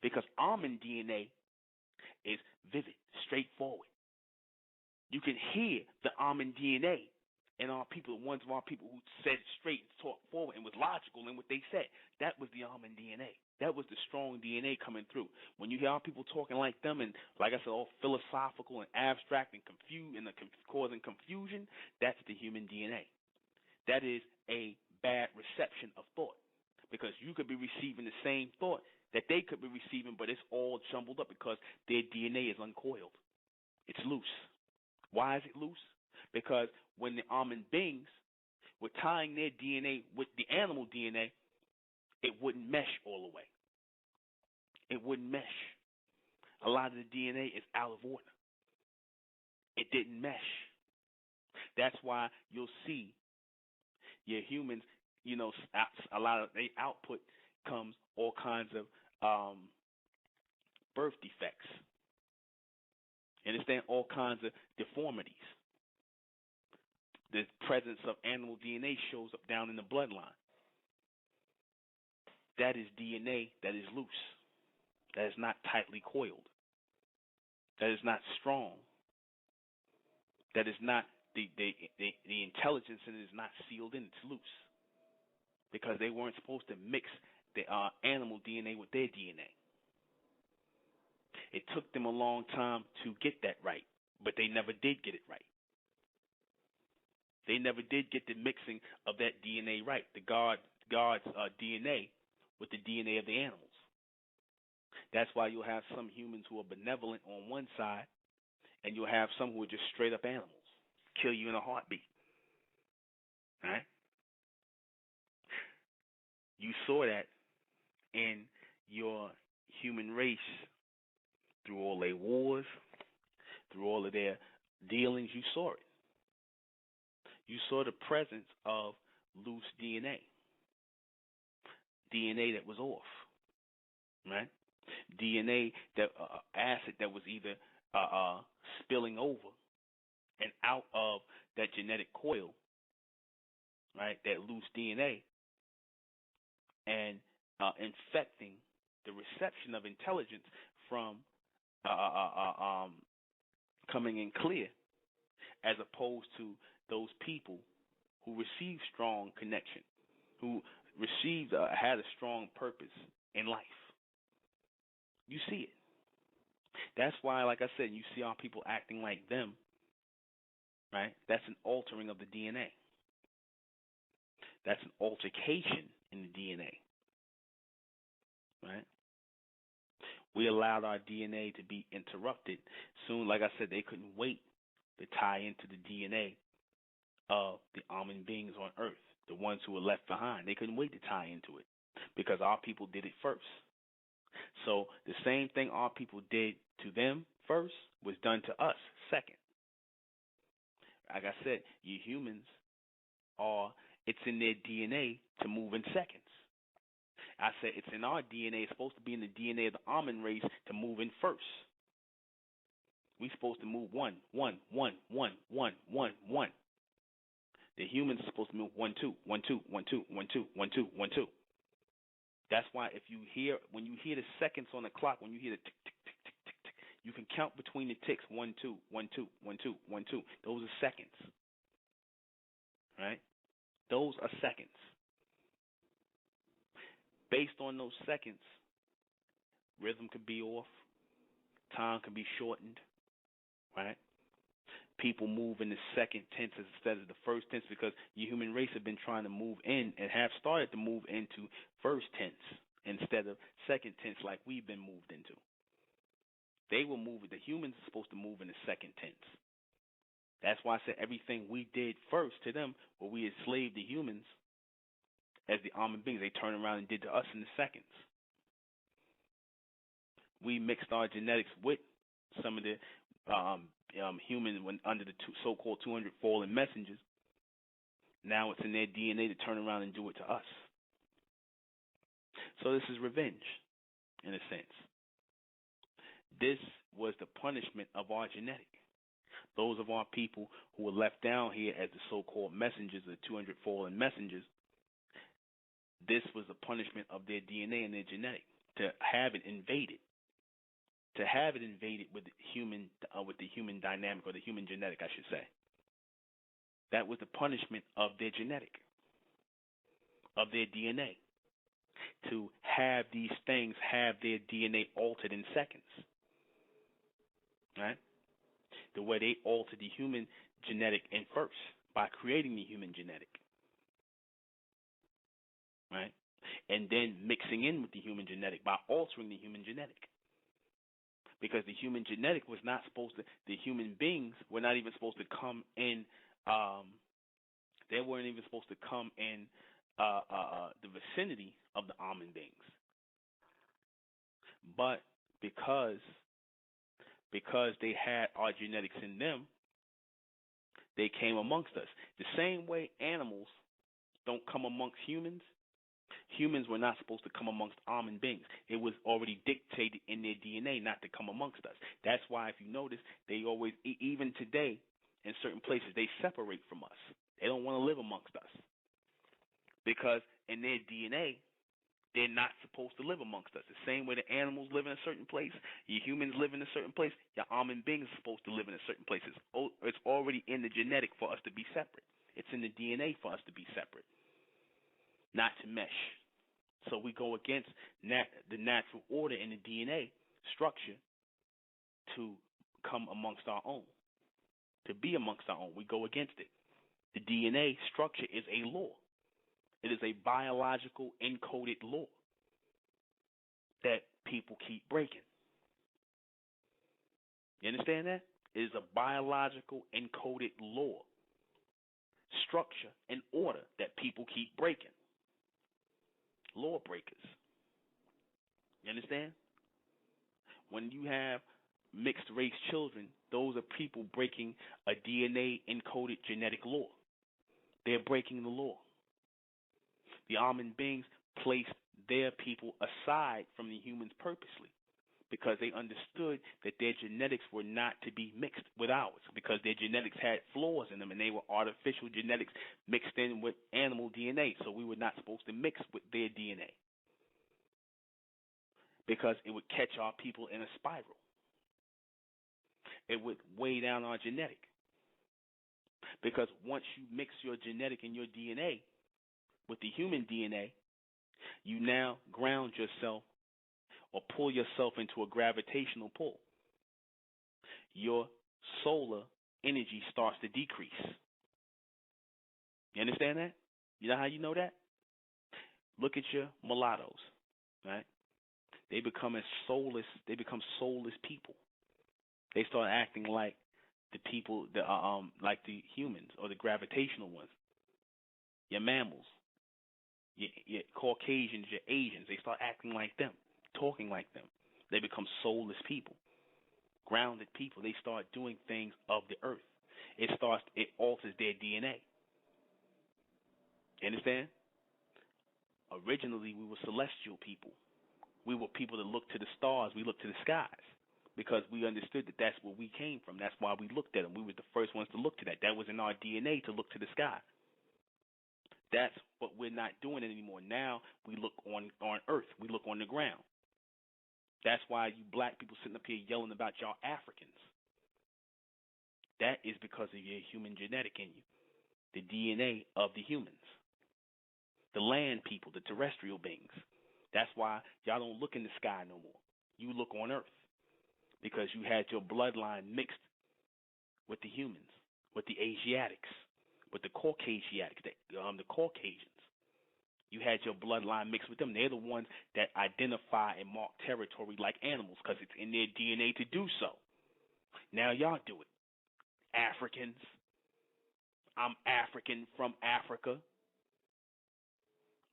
Because almond DNA is vivid, straightforward. You can hear the almond DNA in our people, ones of our people who said it straight, talked forward, and was logical in what they said. That was the almond DNA. That was the strong DNA coming through. When you hear our people talking like them and, like I said, all philosophical and abstract and causing confusion, that's the human DNA. That is a bad reception of thought, because you could be receiving the same thought that they could be receiving, but it's all jumbled up because their DNA is uncoiled. It's loose. Why is it loose? Because when the almond beings were tying their DNA with the animal DNA, it wouldn't mesh all the way. It wouldn't mesh. A lot of the DNA is out of order. It didn't mesh. That's why you'll see your humans, you know, a lot of their output comes all kinds of birth defects. Understand? All kinds of deformities. The presence of animal DNA shows up down in the bloodline. That is DNA that is loose. That is not tightly coiled. That is not strong. That is not the intelligence in it is not sealed in. It's loose. Because they weren't supposed to mix the animal DNA with their DNA. It took them a long time to get that right, but they never did get it right. They never did get the mixing of that DNA right, the God's DNA with the DNA of the animals. That's why you'll have some humans who are benevolent on one side, and you'll have some who are just straight up animals, kill you in a heartbeat. All right? You saw that in your human race through all their wars, through all of their dealings. You saw it. You saw the presence of loose DNA. DNA that was off, right? DNA that acid that was either spilling over and out of that genetic coil, right? That loose DNA, and infecting the reception of intelligence from coming in clear, as opposed to those people who received strong connection, who received had a strong purpose in life. You see it. That's why, like I said, you see our people acting like them, right? That's an altering of the DNA. That's an altercation in the DNA, right? We allowed our DNA to be interrupted. Soon, like I said, they couldn't wait to tie into the DNA of the almond beings on Earth, the ones who were left behind. They couldn't wait to tie into it because our people did it first. So the same thing our people did to them first was done to us second. Like I said, you humans it's in their DNA to move in seconds. I said it's in our DNA. It's supposed to be in the DNA of the almond race to move in first. We're supposed to move one, one, one, one, one, one, one. The humans are supposed to move 1, 2, 1, 2, 1, 2, 1, 2, 1, 2, 1, 2. That's why when you hear the seconds on the clock, when you hear the tick, tick, tick, tick, tick, tick, you can count between the ticks 1, 2, 1, 2, 1, 2, 1, 2. Those are seconds, right? Those are seconds. Based on those seconds, rhythm could be off, time can be shortened, right? People move in the second tense instead of the first tense because the human race have been trying to move in and have started to move into first tense instead of second tense like we've been moved into. They will move, the humans are supposed to move in the second tense. That's why I said everything we did first to them, where we enslaved the humans as the almond beings, they turned around and did to us in the seconds. We mixed our genetics with some of the human when under the so-called 200 fallen messengers. Now it's in their DNA to turn around and do it to us. So this is revenge, in a sense. This was the punishment of our genetic. Those of our people who were left down here as the so-called messengers, the 200 fallen messengers, this was the punishment of their DNA and their genetic, to have it invaded. To have it invaded with the human dynamic, or the human genetic, I should say. That was the punishment of their genetic, of their DNA. To have these things have their DNA altered in seconds. Right? The way they altered the human genetic in first, by creating the human genetic. Right? And then mixing in with the human genetic by altering the human genetic. Because the human genetic was not supposed to, the human beings were not even supposed to come in, they weren't even supposed to come in the vicinity of the almond beings. But because they had our genetics in them, they came amongst us. The same way animals don't come amongst humans, humans were not supposed to come amongst almond beings. It was already dictated in their DNA not to come amongst us. That's why, if you notice, they always, even today, in certain places, they separate from us. They don't want to live amongst us. Because in their DNA, they're not supposed to live amongst us. The same way the animals live in a certain place, your humans live in a certain place, your almond beings are supposed to live in a certain place. It's already in the genetic for us to be separate. It's in the DNA for us to be separate, not to mesh. So we go against the natural order in the DNA structure to come amongst our own, to be amongst our own. We go against it. The DNA structure is a law. It is a biological encoded law that people keep breaking. You understand that? It is a biological encoded law, structure, and order that people keep breaking. Lawbreakers. You understand? When you have mixed race children, those are people breaking a DNA encoded genetic law. They're breaking the law. The almond beings placed their people aside from the humans purposely, because they understood that their genetics were not to be mixed with ours, because their genetics had flaws in them and they were artificial genetics mixed in with animal DNA. So we were not supposed to mix with their DNA because it would catch our people in a spiral. It would weigh down our genetic. Because once you mix your genetic and your DNA with the human DNA, you now ground yourself or pull yourself into a gravitational pull. Your solar energy starts to decrease. You understand that? You know how you know that? Look at your mulattoes, right? They become soulless people. They start acting like the people that are like the humans or the gravitational ones. Your mammals, your Caucasians, your Asians, they start acting like them, talking like them. They become soulless people, grounded people. They start doing things of the earth. It alters their DNA. You understand? Originally, we were celestial people. We were people that looked to the stars. We looked to the skies because we understood that that's where we came from. That's why we looked at them. We were the first ones to look to that. That was in our DNA to look to the sky. That's what we're not doing anymore. Now we look on earth. We look on the ground. That's why you black people sitting up here yelling about y'all Africans. That is because of your human genetic in you, the DNA of the humans, the land people, the terrestrial beings. That's why y'all don't look in the sky no more. You look on earth because you had your bloodline mixed with the humans, with the Asiatics, with the Caucasiatics, the Caucasians. You had your bloodline mixed with them. They're the ones that identify and mark territory like animals because it's in their DNA to do so. Now y'all do it. Africans. I'm African from Africa.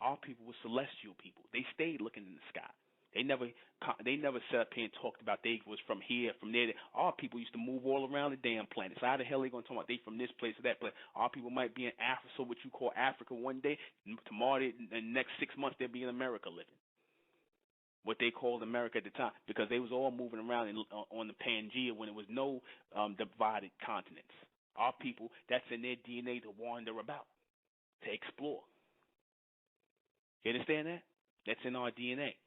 Our people were celestial people. They stayed looking in the sky. They never sat up here and talked about they was from here, from there. Our people used to move all around the damn planet. So how the hell are they going to talk about they from this place or that place? Our people might be in Africa, so what you call Africa one day, tomorrow, in the next 6 months, they'll be in America living. What they called America at the time, because they was all moving around on the Pangea when there was no divided continents. Our people, that's in their DNA to wander about, to explore. You understand that? That's in our DNA.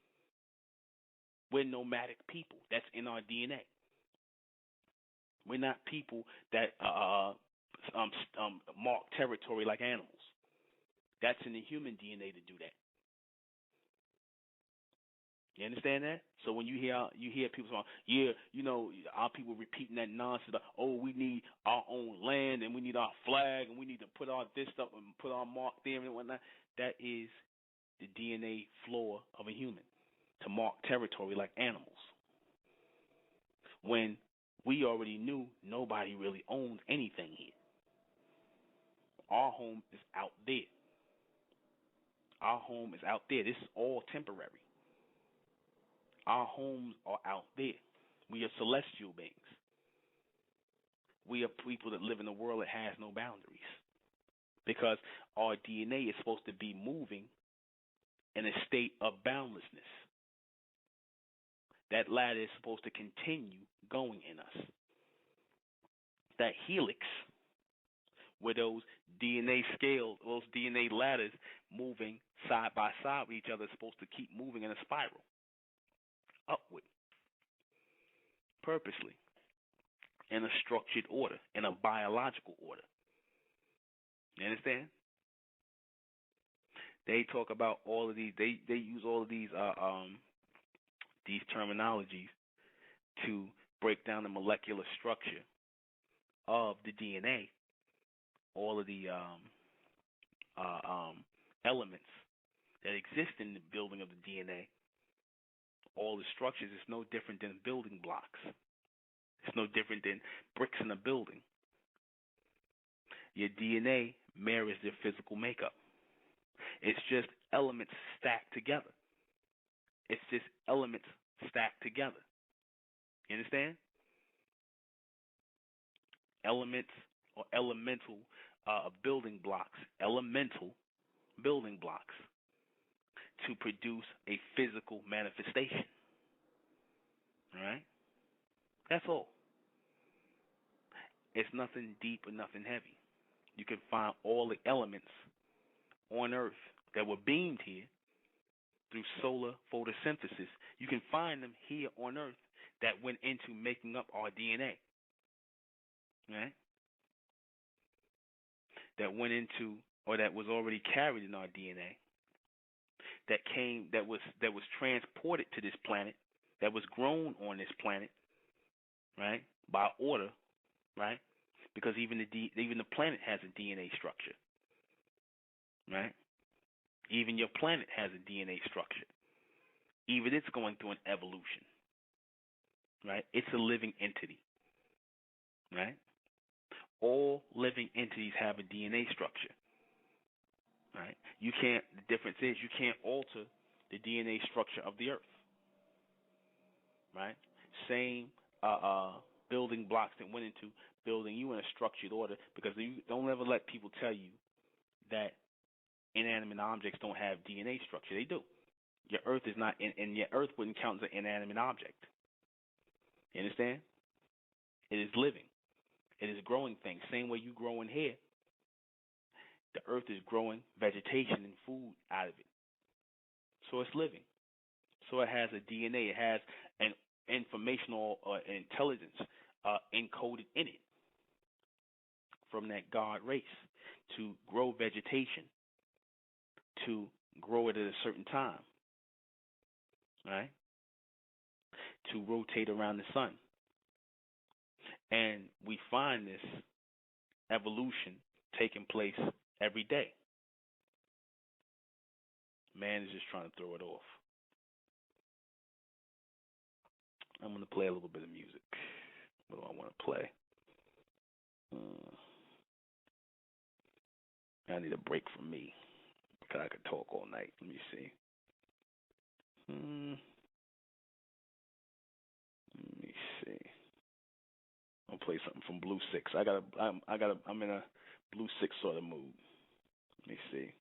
We're nomadic people. That's in our DNA. We're not people that mark territory like animals. That's in the human DNA to do that. You understand that? So when you hear people saying, our people repeating that nonsense, we need our own land and we need our flag and we need to put our this stuff and put our mark there and whatnot. That is the DNA flaw of a human, to mark territory like animals. When we already knew nobody really owns anything here. Our home is out there. Our home is out there. This is all temporary. Our homes are out there. We are celestial beings. We are people that live in a world that has no boundaries. Because our DNA is supposed to be moving in a state of boundlessness. That ladder is supposed to continue going in us. That helix, where those DNA scales, those DNA ladders moving side by side with each other, is supposed to keep moving in a spiral. Upward. Purposely. In a structured order. In a biological order. You understand? They talk about all of these. They use all of these terminologies to break down the molecular structure of the DNA. All of the elements that exist in the building of the DNA. All the structures is no different than building blocks. It's no different than bricks in a building. Your DNA mirrors their physical makeup. It's just elements stacked together. It's just elements stacked together. You understand? Elements or elemental building blocks. Elemental building blocks to produce a physical manifestation. All right? That's all. It's nothing deep or nothing heavy. You can find all the elements on Earth that were beamed here through solar photosynthesis. You can find them here on Earth that went into making up our DNA. Right? That went into, or that was already carried in our DNA. That was transported to this planet, that was grown on this planet, right? By order, right? Because even the planet has a DNA structure, right? Even your planet has a DNA structure. Even it's going through an evolution, right? It's a living entity, right? All living entities have a DNA structure, right? The difference is you can't alter the DNA structure of the Earth, right? Same building blocks that went into building you in a structured order, because you don't ever let people tell you that inanimate objects don't have DNA structure. They do. Your Earth is not, and your Earth wouldn't count as an inanimate object. You understand? It is living. It is growing things. Same way you grow in hair. The Earth is growing vegetation and food out of it. So it's living. So it has a DNA. It has an informational intelligence encoded in it from that God race to grow vegetation, to grow it at a certain time, right? To rotate around the sun. And we find this evolution taking place every day. Man is just trying to throw it off. I'm going to play a little bit of music. What do I want to play? I need a break from me, because I could talk all night. Let me see. Let me see. I'll play something from Blue Six. I'm in a Blue Six sort of mood. Let me see.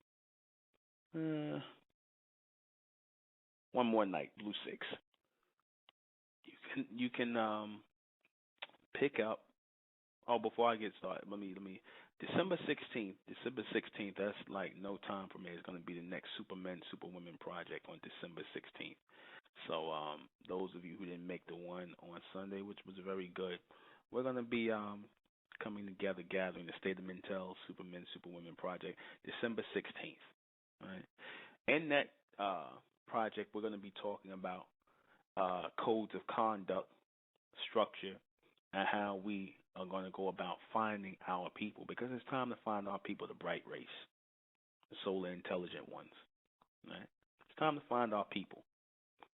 One More Night, Blue Six. You can pick up. Oh, before I get started, let me. December 16th. That's like no time for me. It's going to be the next Supermen, Superwomen project on December 16th. So those of you who didn't make the one on Sunday, which was very good, we're going to be coming together, gathering the State of Mentel Supermen, Superwomen project, December 16th. Right. In that project, we're going to be talking about codes of conduct, structure, and how we are going to go about finding our people, because it's time to find our people, the bright race, the solar intelligent ones. Right? It's time to find our people,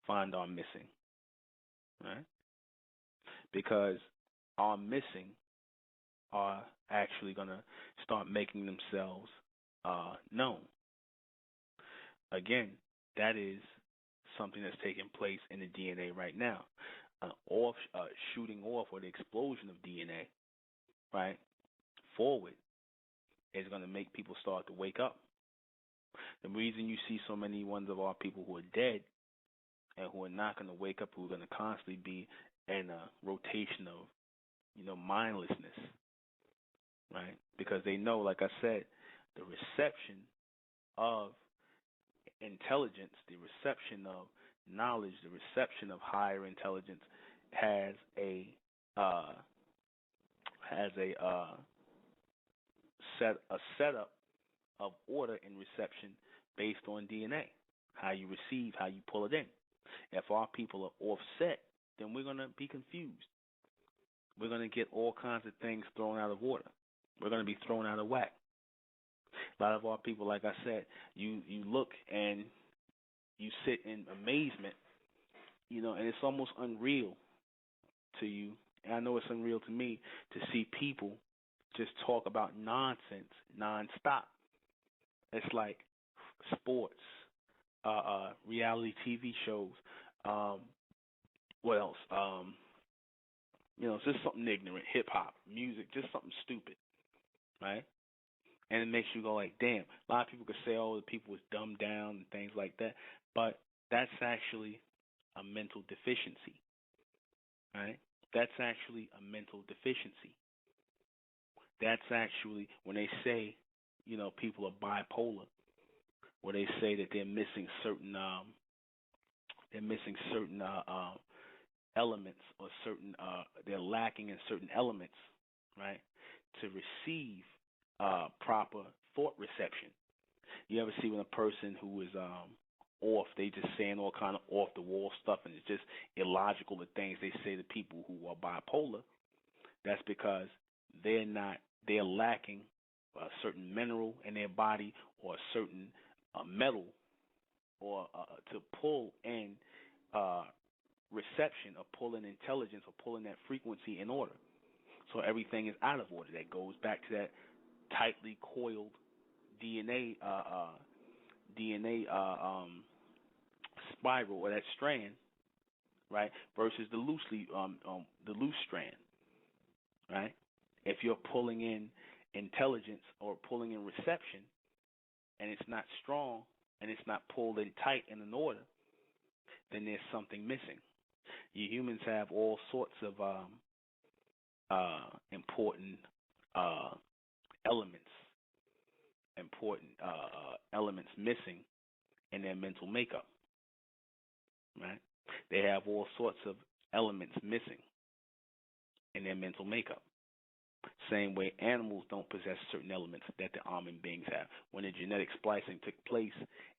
find our missing. Right? Because our missing are actually going to start making themselves known. Again, that is something that's taking place in the DNA right now. Shooting off, or the explosion of DNA, right, forward, is going to make people start to wake up. The reason you see so many ones of our people who are dead and who are not going to wake up, who are going to constantly be in a rotation of, mindlessness, right? Because they know, like I said, the reception of intelligence, the reception of knowledge, the reception of higher intelligence has a setup of order and reception based on DNA, how you receive, how you pull it in. If our people are offset, then we're going to be confused. We're going to get all kinds of things thrown out of order. We're going to be thrown out of whack. A lot of our people, like I said, you look and you sit in amazement, and it's almost unreal to you. And I know it's unreal to me to see people just talk about nonsense nonstop. It's like sports, reality TV shows. What else? It's just something ignorant, hip hop, music, just something stupid, right? And it makes you go like, damn. A lot of people could say, oh, the people was dumbed down and things like that, but that's actually a mental deficiency, right? That's actually a mental deficiency. That's actually when they say, people are bipolar, where they say that they're missing certain elements, or certain they're lacking in certain elements, right, to receive proper thought reception. You ever see when a person who is off, they just saying all kind of off the wall stuff, and it's just illogical, the things they say to people who are bipolar? That's because they're lacking a certain mineral in their body, or a certain metal, or to pull in reception, or pull in intelligence, or pull in that frequency in order. So everything is out of order. That goes back to that tightly coiled DNA spiral, or that strand, right, versus the loose strand, right? If you're pulling in intelligence or pulling in reception, and it's not strong, and it's not pulled in tight and in order, then there's something missing. You humans have all sorts of important elements missing in their mental makeup, right? They have all sorts of elements missing in their mental makeup. Same way animals don't possess certain elements that the almond beings have. When the genetic splicing took place,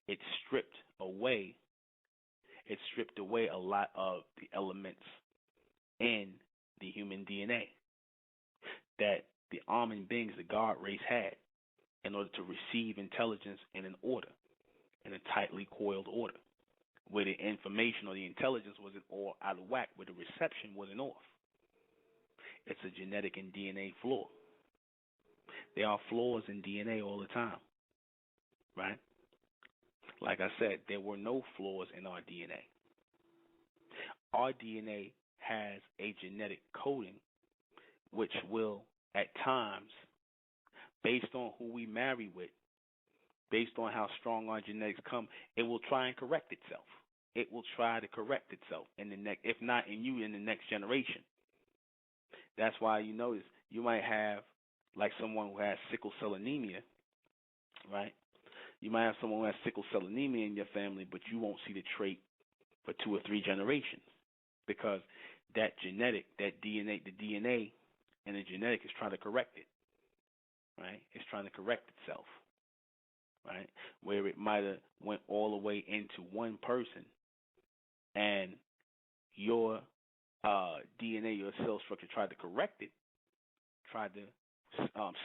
it stripped away a lot of the elements in the human DNA that the almond beings, the God race, had in order to receive intelligence in an order, in a tightly coiled order, where the information or the intelligence wasn't all out of whack, where the reception wasn't off. It's a genetic and DNA flaw. There are flaws in DNA all the time, right? Like I said, there were no flaws in our DNA. Our DNA has a genetic coding which will, at times, based on who we marry with, based on how strong our genetics come, it will try and correct itself. It will try to correct itself in the next, if not in you, in the next generation. That's why you notice you might have like someone who has sickle cell anemia, right? You might have someone who has sickle cell anemia in your family, but you won't see the trait for 2 or 3 generations, because that genetic, that DNA, the DNA and the genetic is trying to correct it, right? It's trying to correct itself, right? Where it might have went all the way into one person, and your DNA, your cell structure tried to correct it, tried to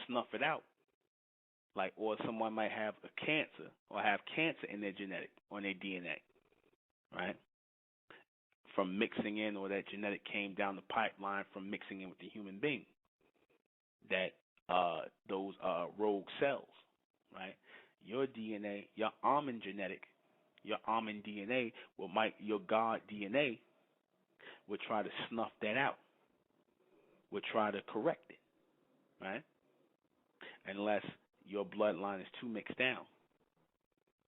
snuff it out. Like, or someone might have a cancer, or have cancer in their genetic, or in their DNA, right? From mixing in, or that genetic came down the pipeline from mixing in with the human being. That those rogue cells, right? Your DNA, your almond genetic, your almond DNA, your God DNA would try to snuff that out, would try to correct it, right? Unless your bloodline is too mixed down,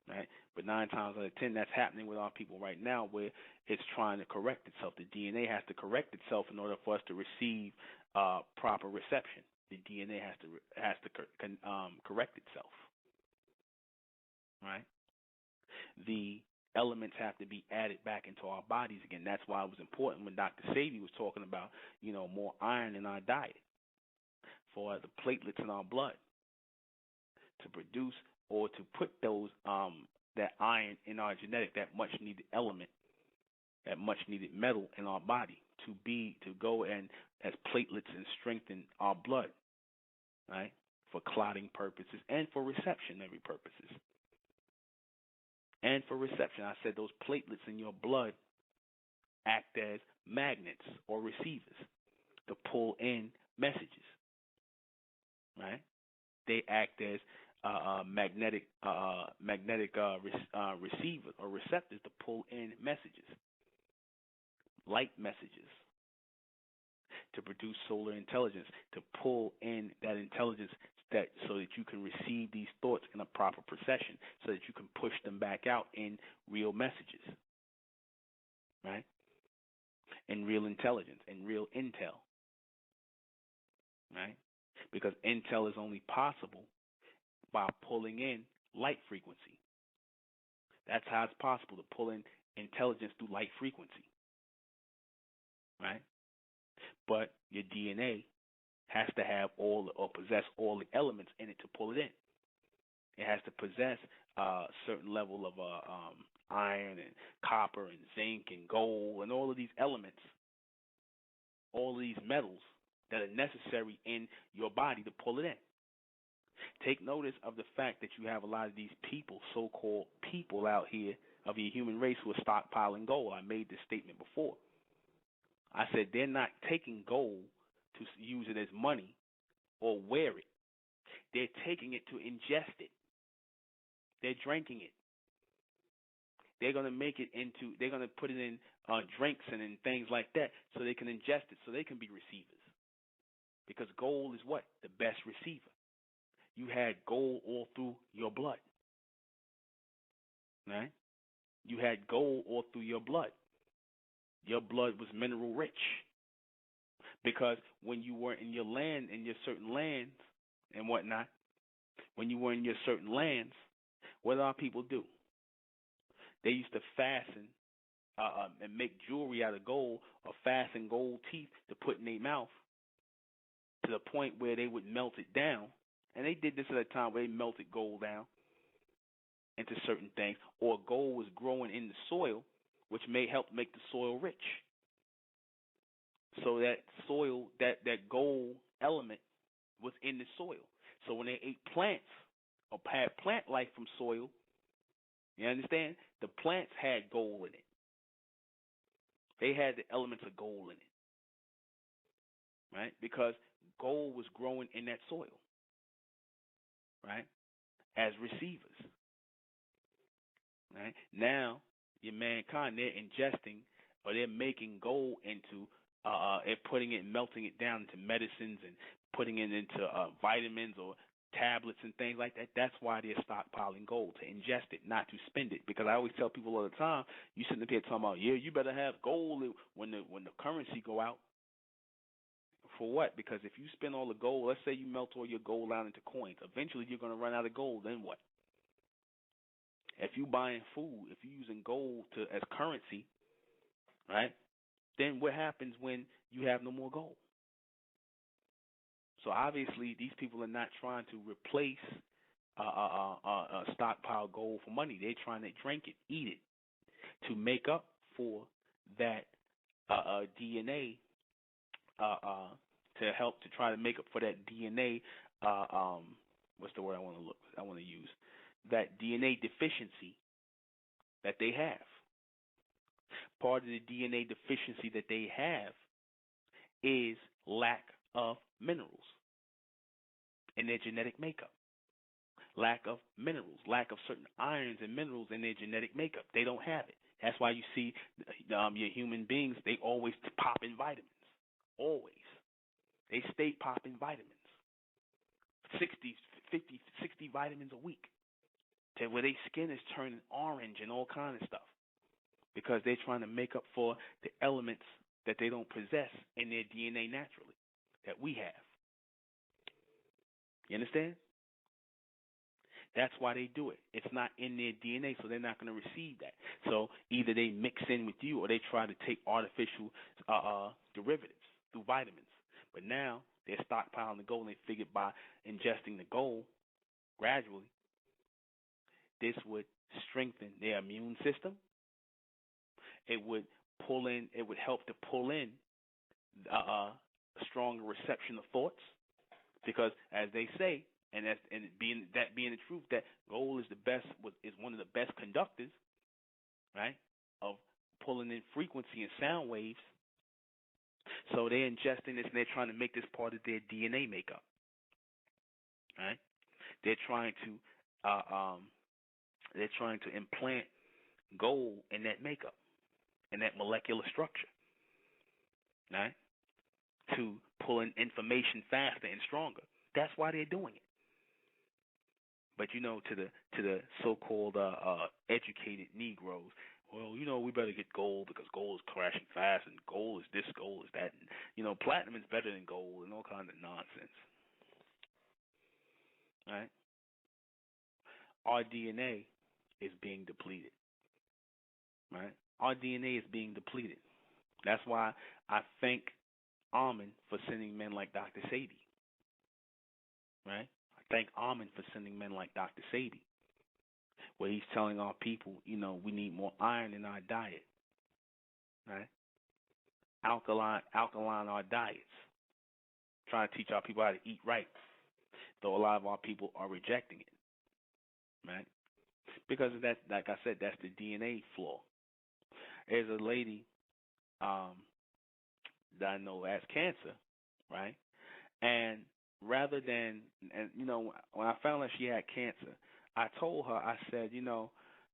right? But 9 times out of 10, that's happening with our people right now, where it's trying to correct itself. The DNA has to correct itself in order for us to receive proper reception. The DNA has to correct itself, right? The elements have to be added back into our bodies again. That's why it was important when Dr. Sebi was talking about, more iron in our diet, for the platelets in our blood, to produce or to put those that iron in our genetic, that much needed element, that much needed metal in our body, to go and as platelets and strengthen our blood, right? For clotting purposes and for receptionary purposes. And for reception, I said those platelets in your blood act as magnets or receivers to pull in messages, right? They act as magnetic receivers or receptors to pull in messages, light messages, to produce solar intelligence, to pull in that intelligence that so that you can receive these thoughts in a proper procession, so that you can push them back out in real messages, right? In real intelligence, in real intel, right? Because intel is only possible by pulling in light frequency. That's how it's possible to pull in intelligence through light frequency, right? But your DNA has to have all or possess all the elements in it to pull it in. It has to possess a certain level of iron and copper and zinc and gold and all of these elements, all of these metals that are necessary in your body to pull it in. Take notice of the fact that you have a lot of these people, so-called people out here of your human race who are stockpiling gold. I made this statement before. I said they're not taking gold to use it as money or wear it. They're taking it to ingest it. They're drinking it. They're going to make it into, they're going to put it in drinks and in things like that so they can ingest it, so they can be receivers. Because gold is what? The best receiver. You had gold all through your blood. Right? You had gold all through your blood. Your blood was mineral rich. Because when you were in your land, in your certain lands and whatnot, when you were in your certain lands, what did our people do? They used to fasten and make jewelry out of gold, or fasten gold teeth to put in their mouth, to the point where they would melt it down. And they did this at a time where they melted gold down into certain things, or gold was growing in the soil, which may help make the soil rich. So that soil, that gold element was in the soil. So when they ate plants or had plant life from soil, you understand? The plants had gold in it. They had the elements of gold in it, right? Because gold was growing in that soil, right? As receivers, right? Now, your mankind, they're ingesting or they're making gold into, and putting it, melting it down into medicines and putting it into vitamins or tablets and things like that. That's why they're stockpiling gold, to ingest it, not to spend it. Because I always tell people all the time, you sitting up here talking about, yeah, you better have gold when the currency go out. For what? Because if you spend all the gold, let's say you melt all your gold out into coins, eventually you're going to run out of gold. Then what? If you buying food, if you're using gold as currency, right? Then what happens when you have no more gold? So obviously, these people are not trying to replace stockpile gold for money. They're trying to drink it, eat it, to make up for that DNA, to help to try to make up for that DNA. What's the word I want to use? That DNA deficiency that they have. Part of the DNA deficiency that they have is lack of minerals in their genetic makeup. Lack of minerals, lack of certain irons and minerals in their genetic makeup. They don't have it. That's why you see your human beings, they always pop in vitamins. Always. They stay popping vitamins. 60, 50, 60 vitamins a week. To where their skin is turning orange and all kinds of stuff. Because they're trying to make up for the elements that they don't possess in their DNA naturally, that we have. You understand? That's why they do it. It's not in their DNA, so they're not going to receive that. So either they mix in with you or they try to take artificial derivatives through vitamins. But now they're stockpiling the gold, and they figured by ingesting the gold gradually, this would strengthen their immune system. It would help to pull in a stronger reception of thoughts, because as they say, and being the truth, that gold is one of the best conductors, right, of pulling in frequency and sound waves. So they're ingesting this and they're trying to make this part of their DNA makeup, right? They're trying to implant gold in that makeup, in that molecular structure, right? To pull in information faster and stronger. That's why they're doing it. But to the so-called educated Negroes, well, we better get gold because gold is crashing fast, and gold is this, gold is that, and platinum is better than gold, and all kinds of nonsense. Right? Our DNA is being depleted. Right? Our DNA is being depleted. That's why I thank Amen for sending men like Dr. Sebi. Right? I thank Amen for sending men like Dr. Sebi, where he's telling our people, we need more iron in our diet. Right? Alkaline our diets. Trying to teach our people how to eat right, though a lot of our people are rejecting it. Right? Because of that, like I said, that's the DNA flaw. There's a lady that I know has cancer, right? And rather than, when I found out she had cancer, I told her, I said,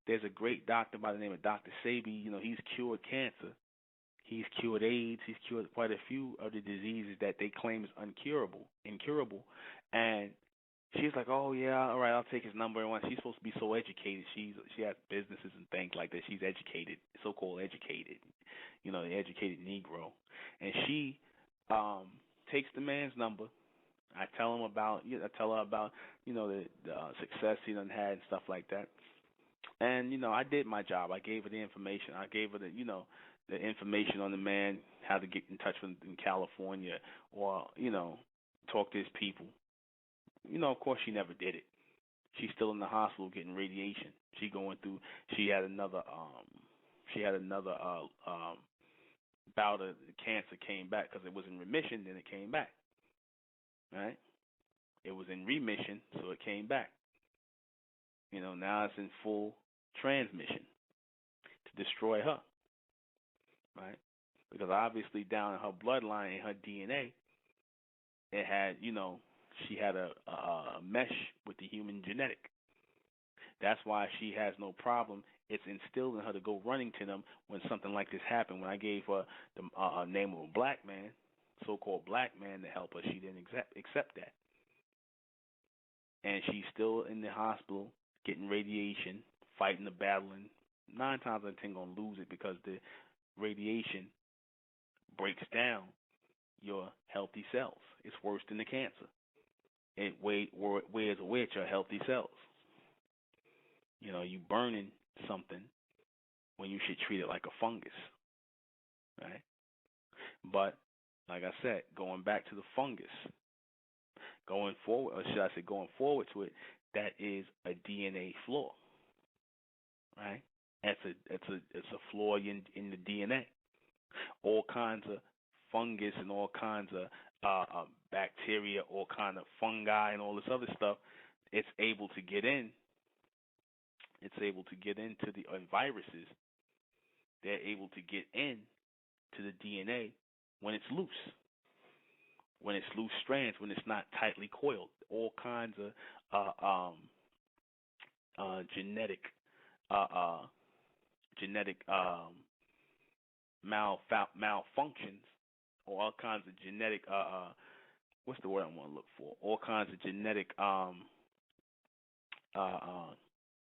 there's a great doctor by the name of Dr. Sebi. He's cured cancer. He's cured AIDS. He's cured quite a few of the diseases that they claim is incurable. And she's like, oh, yeah, all right, I'll take his number. And she's supposed to be so educated. She has businesses and things like that. She's educated, so-called educated, the educated Negro. And she takes the man's number. I tell her about the success he done had and stuff like that. And I did my job. I gave her the information. I gave her the information on the man, how to get in touch with him in California, or talk to his people. Of course, she never did it. She's still in the hospital getting radiation. She had another bout of cancer, came back because it was in remission, then it came back. Right? It was in remission, so it came back. Now it's in full transmission to destroy her. Right? Because obviously down in her bloodline, in her DNA, it had, she had a mesh with the human genetic. That's why she has no problem. It's instilled in her to go running to them when something like this happened. When I gave her the name of a black man, so-called black man, to help her, she didn't accept that. And she's still in the hospital getting radiation, fighting the battle, and 9 times out of 10 going to lose it because the radiation breaks down your healthy cells. It's worse than the cancer. It wears away at your healthy cells. You burning something when you should treat it like a fungus, right? But like I said, going back to the fungus, going forward, or should I say going forward to it, that is a DNA flaw, right? It's a flaw in the DNA. All kinds of fungus and all kinds of bacteria, all kinds of fungi and all this other stuff, it's able to get in. It's able to get into the viruses. They're able to get in to the DNA when it's loose. When it's loose strands, when it's not tightly coiled. All kinds of genetic malfunctions, or all kinds of genetic what's the word I want to look for? All kinds of genetic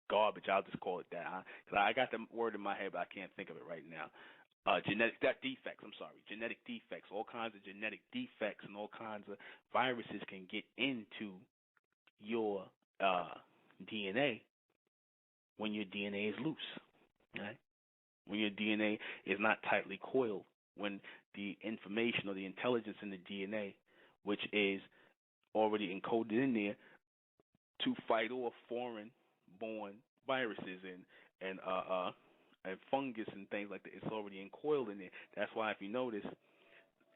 garbage. I'll just call it that. Cause I got the word in my head, but I can't think of it right now. Genetic defects. I'm sorry. Genetic defects. All kinds of genetic defects and all kinds of viruses can get into your DNA when your DNA is loose. Right? When your DNA is not tightly coiled, when the information or the intelligence in the DNA, which is already encoded in there to fight off foreign-born viruses and fungus and things like that, it's already encoiled in there. That's why if you notice,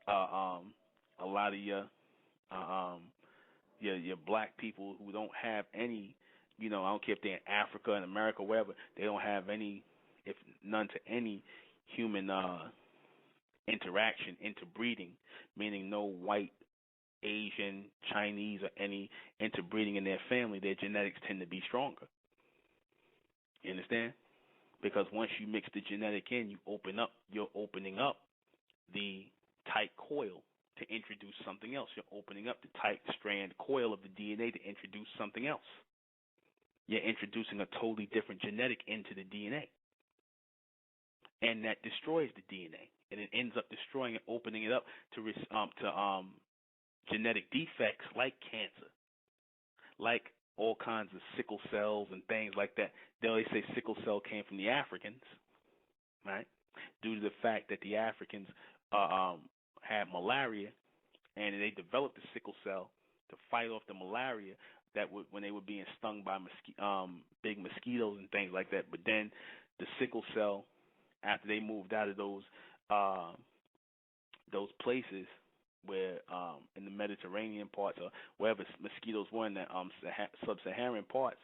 a lot of your black people who don't have any, I don't care if they're in Africa and America, wherever, they don't have any, if none to any human interaction, interbreeding, meaning no white, Asian, Chinese, or any interbreeding in their family, their genetics tend to be stronger. You understand? Because once you mix the genetic in, you're opening up the tight coil to introduce something else. You're opening up the tight strand coil of the DNA to introduce something else. You're introducing a totally different genetic into the DNA, and that destroys the DNA, and it ends up destroying it, opening it up to genetic defects like cancer, like all kinds of sickle cells and things like that. They always say sickle cell came from the Africans, right? Due to the fact that the Africans had malaria, and they developed the sickle cell to fight off the malaria that would, when they were being stung by big mosquitoes and things like that. But then the sickle cell, after they moved out of those places where in the Mediterranean parts or wherever mosquitoes were in the sub-Saharan parts,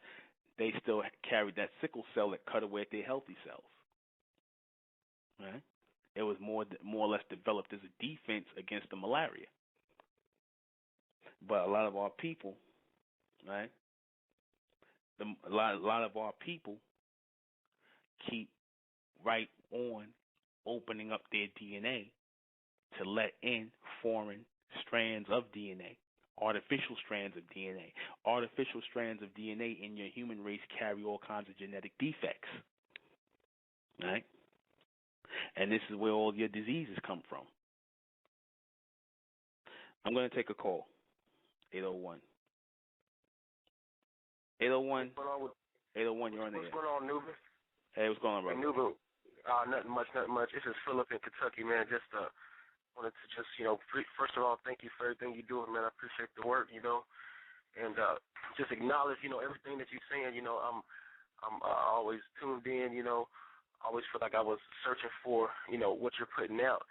they still carried that sickle cell that cut away at their healthy cells. Right? It was more or less developed as a defense against the malaria. But a lot of our people, right? A lot of our people keep right on opening up their DNA to let in foreign strands of DNA, artificial strands of DNA. Artificial strands of DNA in your human race carry all kinds of genetic defects, right? And this is where all your diseases come from. I'm going to take a call. 801. 801. 801, you're on the air. What's going on, Nubin? Hey, what's going on, brother? Hey, Nubin, nothing much. This is Philip in Kentucky, man. Just wanted to first of all, thank you for everything you're doing, man. I appreciate the work, and just acknowledge, everything that you're saying. I'm always tuned in, always feel like I was searching for, what you're putting out.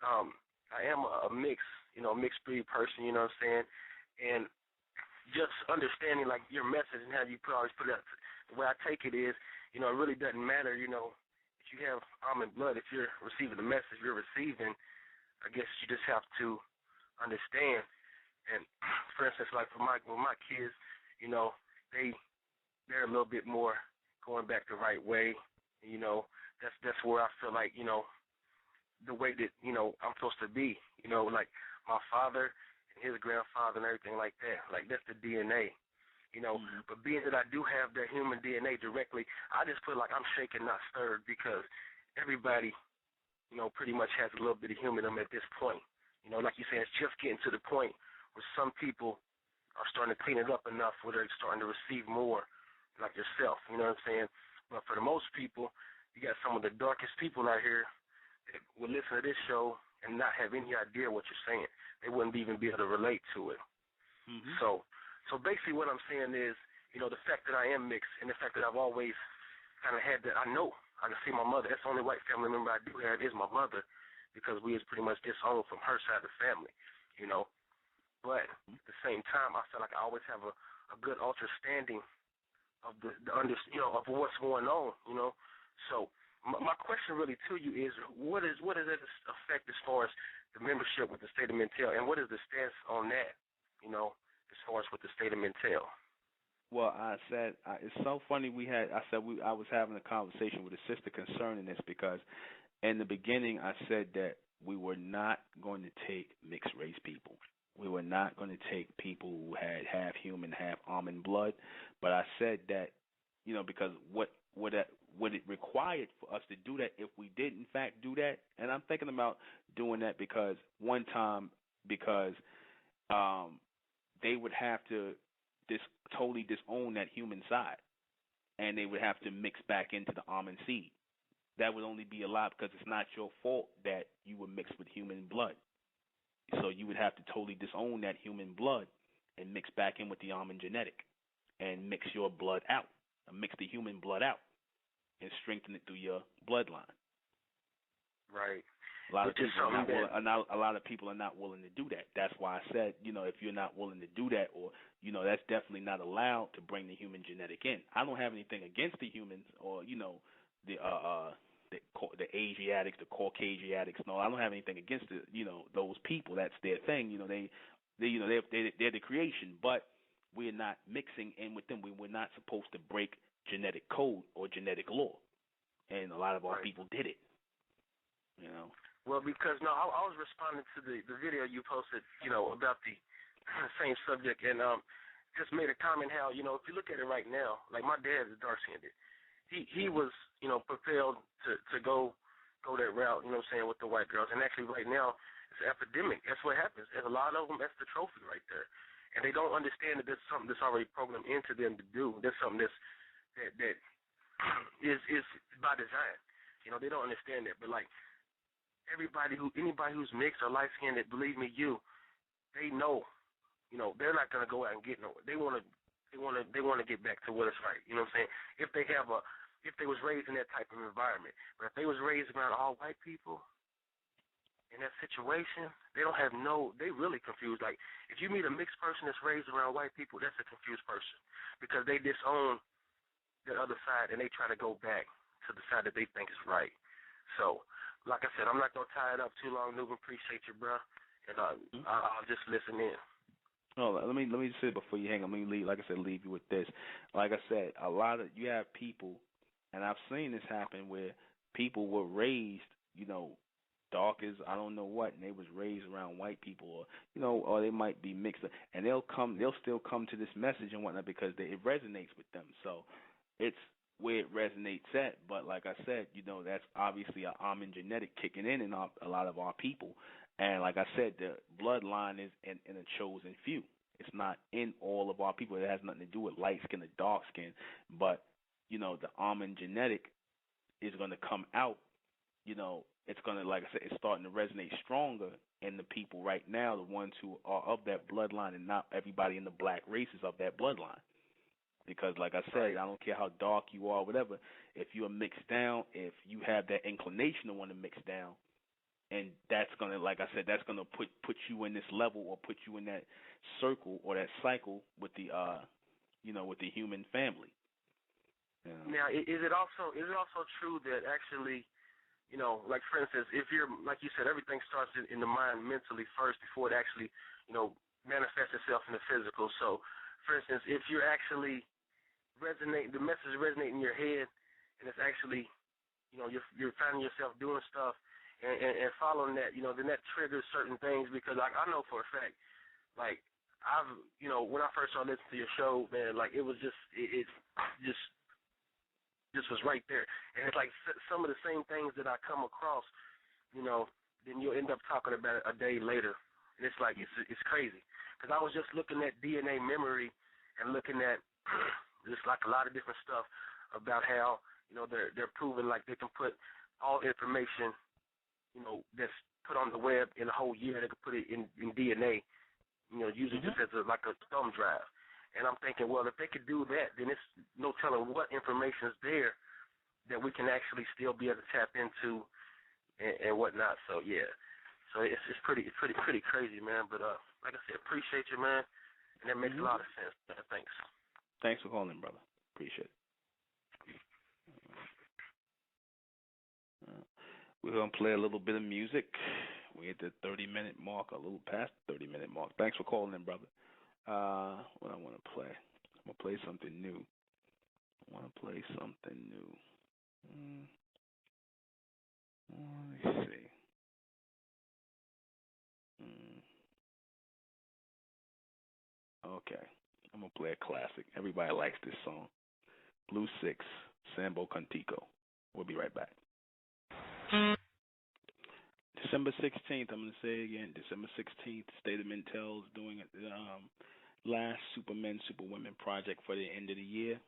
I am a mixed breed person, you know what I'm saying? And just understanding, like, your message and how you always put it out, the way I take it is, it really doesn't matter, if you have almond blood, if you're receiving the message you're receiving, I guess you just have to understand. And, for instance, like with my kids, they're a little bit more going back the right way. That's where I feel like, the way that, I'm supposed to be, like my father and his grandfather and everything like that. Like, that's the DNA, But being that I do have that human DNA directly, I just feel like I'm shaken, not stirred, because everybody, pretty much has a little bit of human in them at this point. Like you said, it's just getting to the point where some people are starting to clean it up enough where they're starting to receive more, like yourself, you know what I'm saying? But for the most people, you got some of the darkest people out here that will listen to this show and not have any idea what you're saying. They wouldn't even be able to relate to it. Mm-hmm. So basically what I'm saying is, the fact that I am mixed and the fact that I've always kind of had that, I know I can see my mother. That's the only white family member I do have is my mother, because we is pretty much disowned from her side of the family, But at the same time, I feel like I always have a good understanding of of what's going on, So my question really to you is, what is it affect as far as the membership with the state of Mintel, and what is the stance on that, as far as with the state of Mintel? Well, I said it's so funny. I was having a conversation with a sister concerning this, because in the beginning I said that we were not going to take mixed race people. We were not going to take people who had half human, half almond blood. But I said that, because what it required for us to do that, if we did in fact do that, and I'm thinking about doing that because they would have to totally disown that human side, and they would have to mix back into the almond seed. That would only be allowed because it's not your fault that you were mixed with human blood. So you would have to totally disown that human blood and mix back in with the almond genetic and mix your blood out, mix the human blood out and strengthen it through your bloodline. Right. A lot of people are not willing to do that. That's why I said, if you're not willing to do that, or, that's definitely not allowed to bring the human genetic in. I don't have anything against the humans or, the Asiatics, the Caucasiatics. No, I don't have anything against those people. That's their thing. They're the creation, but we're not mixing in with them. We're not supposed to break genetic code or genetic law, and a lot of our people did it. Well, because I was responding to the video you posted, about the same subject, and just made a comment how, you know, if you look at it right now, like my dad is dark-skinned. He was, you know, propelled to go that route, you know what I'm saying, with the white girls. And actually right now it's an epidemic. That's what happens. There's a lot of them. That's the trophy right there. And they don't understand that there's something that's already programmed into them to do. There's something that is by design. You know, they don't understand that. But like anybody who's mixed or light skinned, believe me, they know, you know, they're not gonna go out and get nowhere. They wanna get back to what is right. You know what I'm saying? If they was raised in that type of environment. But if they was raised around all white people in that situation, they really confused. Like if you meet a mixed person that's raised around white people, that's a confused person because they disown the other side and they try to go back to the side that they think is right. So, like I said, I'm not gonna tie it up too long. Nuben, appreciate you, bro, and I'll just listen in. No, let me say before you hang up. Let me leave, like I said, leave you with this. Like I said, you have people, and I've seen this happen where people were raised, you know, dark as I don't know what, and they was raised around white people, or you know, or they might be mixed, and they'll still come to this message and whatnot because it resonates with them. So it's where it resonates at. But like I said, you know, that's obviously an almond genetic kicking in a lot of our people. And like I said, the bloodline is in a chosen few. It's not in all of our people. It has nothing to do with light skin or dark skin. But, you know, the almond genetic is going to come out. You know, it's going to, like I said, it's starting to resonate stronger in the people right now, the ones who are of that bloodline, and not everybody in the black race is of that bloodline. Because, like I said, I don't care how dark you are, whatever, if you're mixed down, if you have that inclination to want to mix down, and that's going to, like I said, that's going to put you in this level or put you in that circle or that cycle with the, you know, with the human family. Yeah. Now, is it also true that actually, you know, like for instance, if you're, like you said, everything starts in the mind mentally first before it actually, you know, manifests itself in the physical. So, for instance, if you're actually the message resonating in your head, and it's actually, you know, you're finding yourself doing stuff and following that, you know, then that triggers certain things because, like, I know for a fact, like, I've, you know, when I first started listening to your show, man, like, it was just, it just was right there. And it's like some of the same things that I come across, you know, then you'll end up talking about it a day later. And it's like, it's crazy. Because I was just looking at DNA memory and looking at just like a lot of different stuff about how, you know, they're proving like they can put all information, you know, that's put on the web in a whole year. They could put it in DNA, you know, using just as like a thumb drive. And I'm thinking, well, if they could do that, then it's no telling what information is there that we can actually still be able to tap into and whatnot. So yeah, so it's pretty crazy, man. But like I said, appreciate you, man, and that makes a lot of sense. Man. Thanks. Thanks for calling, brother. Appreciate it. We're going to play a little bit of music. We're at the 30-minute mark, a little past the 30-minute mark. Thanks for calling in, brother. What I want to play? I'm going to play something new. Let me see. Okay. I'm going to play a classic. Everybody likes this song. Blue Six, Sambo Contigo. We'll be right back. December 16th, I'm going to say it again, December 16th, State of Mintel is doing it, last Supermen, Superwomen project for the end of the year.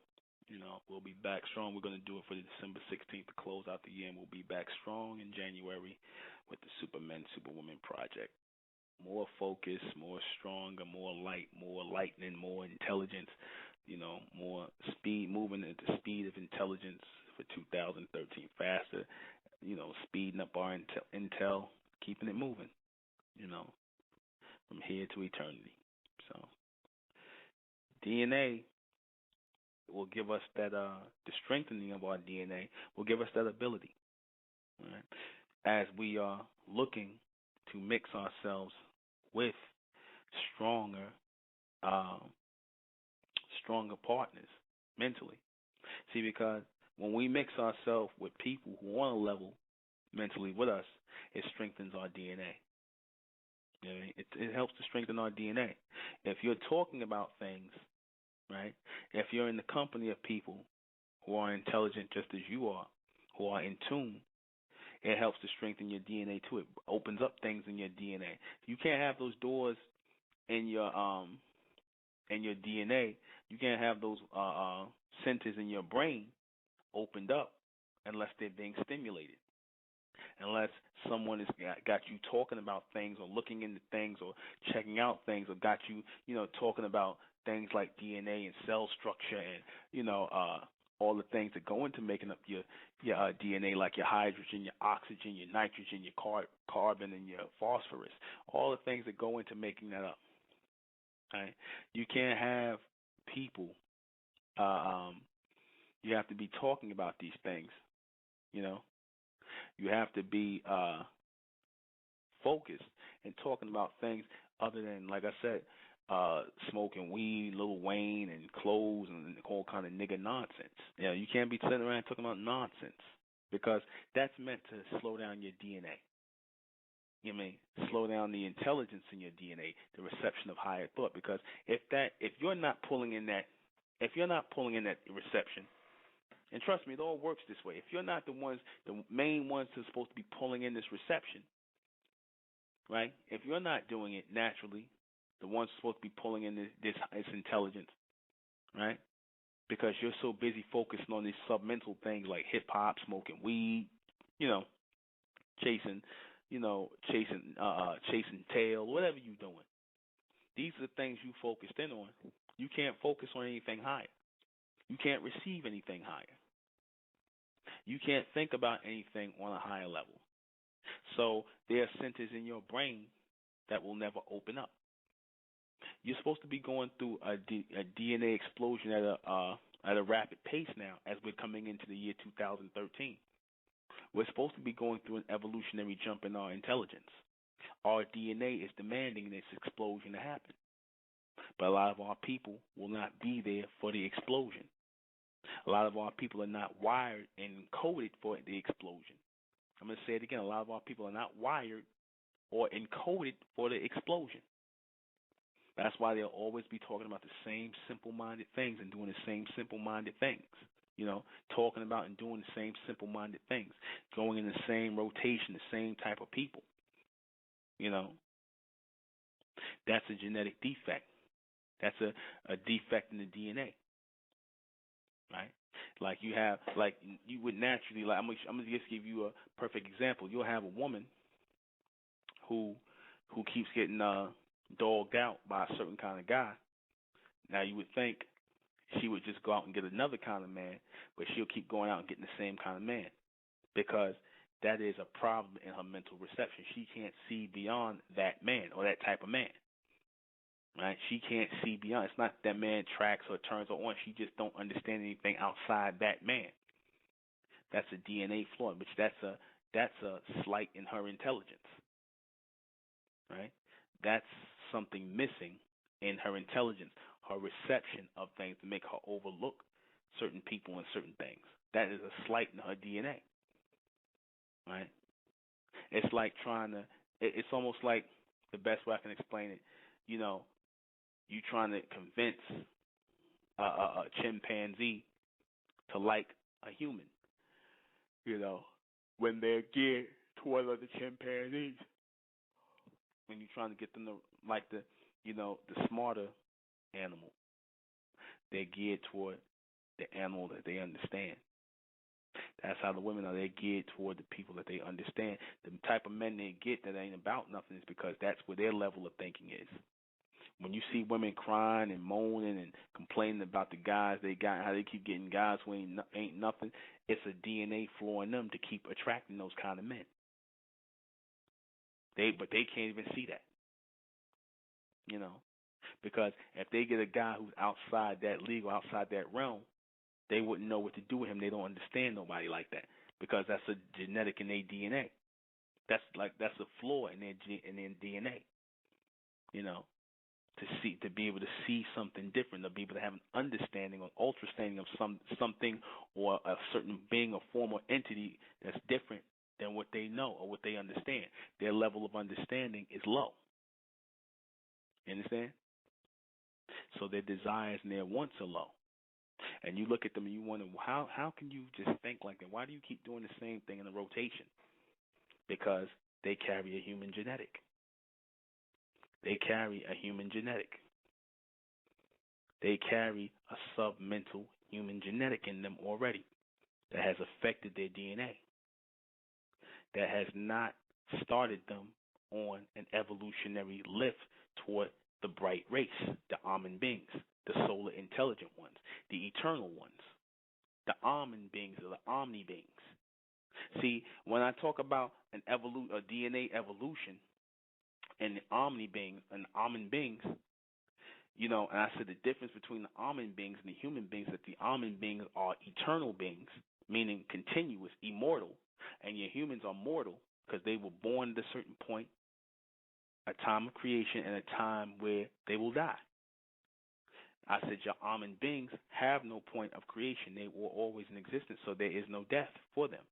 You know, we'll be back strong. We're going to do it for the December 16th to close out the year, and we'll be back strong in January with the Supermen, Superwomen project. More focus, more stronger, more light, more lightning, more intelligence, you know, more speed, moving at the speed of intelligence for 2013, faster, you know, speeding up our intel, keeping it moving, you know, from here to eternity. So DNA will give us that, the strengthening of our DNA will give us that ability, right? As we are looking to mix ourselves with stronger partners mentally. See, because when we mix ourselves with people who are on a level mentally with us, it strengthens our DNA. You know, it helps to strengthen our DNA. If you're talking about things right? If you're in the company of people who are intelligent just as you are, who are in tune, it helps to strengthen your DNA too. It opens up things in your DNA. You can't have those doors in your DNA. You can't have those centers in your brain opened up unless they're being stimulated. Unless someone has got you talking about things or looking into things or checking out things or got you, talking about things like DNA and cell structure and, all the things that go into making up your DNA, like your hydrogen, your oxygen, your nitrogen, your carbon, and your phosphorus, all the things that go into making that up. Right? You can't have people. You have to be talking about these things. You have to be focused and talking about things other than, like I said, smoking weed, Lil Wayne, and clothes, and all kind of nigga nonsense. You can't be sitting around talking about nonsense because that's meant to slow down your DNA. You know what I mean? Slow down the intelligence in your DNA, the reception of higher thought. Because if you're not pulling in that reception, and trust me, it all works this way. If you're not the main ones who's supposed to be pulling in this reception, right? If you're not doing it naturally, the ones supposed to be pulling in this intelligence, right? Because you're so busy focusing on these submental things like hip hop, smoking weed, chasing tail, whatever you're doing. These are the things you focused in on. You can't focus on anything higher. You can't receive anything higher. You can't think about anything on a higher level. So there are centers in your brain that will never open up. You're supposed to be going through a DNA explosion at a rapid pace now as we're coming into the year 2013. We're supposed to be going through an evolutionary jump in our intelligence. Our DNA is demanding this explosion to happen. But a lot of our people will not be there for the explosion. A lot of our people are not wired and encoded for the explosion. I'm going to say it again. A lot of our people are not wired or encoded for the explosion. That's why they'll always be talking about the same simple-minded things and doing the same simple-minded things. Talking about and doing the same simple-minded things, going in the same rotation, the same type of people. That's a genetic defect. That's a defect in the DNA, right? Like you would naturally, I'm gonna just give you a perfect example. You'll have a woman who keeps getting dogged out by a certain kind of guy. Now you would think she would just go out and get another kind of man, but she'll keep going out and getting the same kind of man because that is a problem in her mental reception. She can't see beyond that man or that type of man, right? She can't see beyond. It's not that man tracks or turns her on. She just don't understand anything outside that man. That's a DNA flaw, which that's a slight in her intelligence, right? That's something missing in her intelligence, her reception of things to make her overlook certain people and certain things. That is a slight in her DNA, right? It's like it's almost like, the best way I can explain it, you trying to convince a chimpanzee to like a human, when they're geared toward other chimpanzees. When you're trying to get them to like the smarter animal, they're geared toward the animal that they understand. That's how the women are. They're geared toward the people that they understand. The type of men they get that ain't about nothing is because that's where their level of thinking is. When you see women crying and moaning and complaining about the guys they got, how they keep getting guys who ain't nothing, it's a DNA flaw in them to keep attracting those kind of men. But they can't even see that, because if they get a guy who's outside that league or outside that realm, they wouldn't know what to do with him. They don't understand nobody like that because that's a genetic in their DNA. That's a flaw in their DNA, to be able to see something different, to be able to have an understanding or ultrastanding of something or a certain being or form or entity that's different than what they know or what they understand. Their level of understanding is low. You understand? So their desires and their wants are low. And you look at them and you wonder, how can you just think like that? Why do you keep doing the same thing in a rotation? Because they carry a human genetic. They carry a human genetic. They carry a submental human genetic in them already that has affected their DNA, that has not started them on an evolutionary lift toward the bright race, the Amen beings, the solar intelligent ones, the eternal ones. The Amen beings are the Omni beings. See, when I talk about a DNA evolution and the Omni beings and Amen beings, and I said the difference between the Amen beings and the human beings, that the Amen beings are eternal beings, meaning continuous, immortal, and your humans are mortal because they were born at a certain point, a time of creation, and a time where they will die. I said your Amen beings have no point of creation. They were always in existence, so there is no death for them.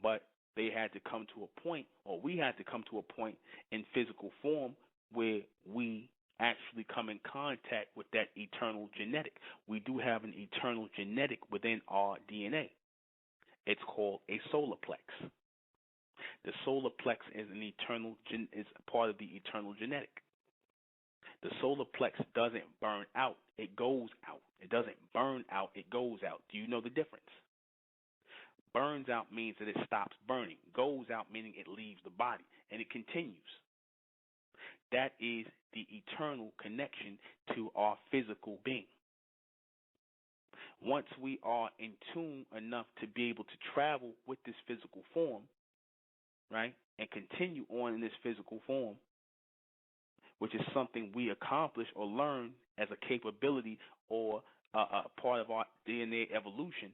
But they had to come to a point, or we had to come to a point in physical form where we actually come in contact with that eternal genetic. We do have an eternal genetic within our DNA. It's called a solar plex. The solar plex is is part of the eternal genetic. The solar plex doesn't burn out, it goes out. It doesn't burn out, it goes out. Do you know the difference? Burns out means that it stops burning. Goes out meaning it leaves the body, and it continues. That is the eternal connection to our physical being. Once we are in tune enough to be able to travel with this physical form, right, and continue on in this physical form, which is something we accomplish or learn as a capability or a part of our DNA evolution,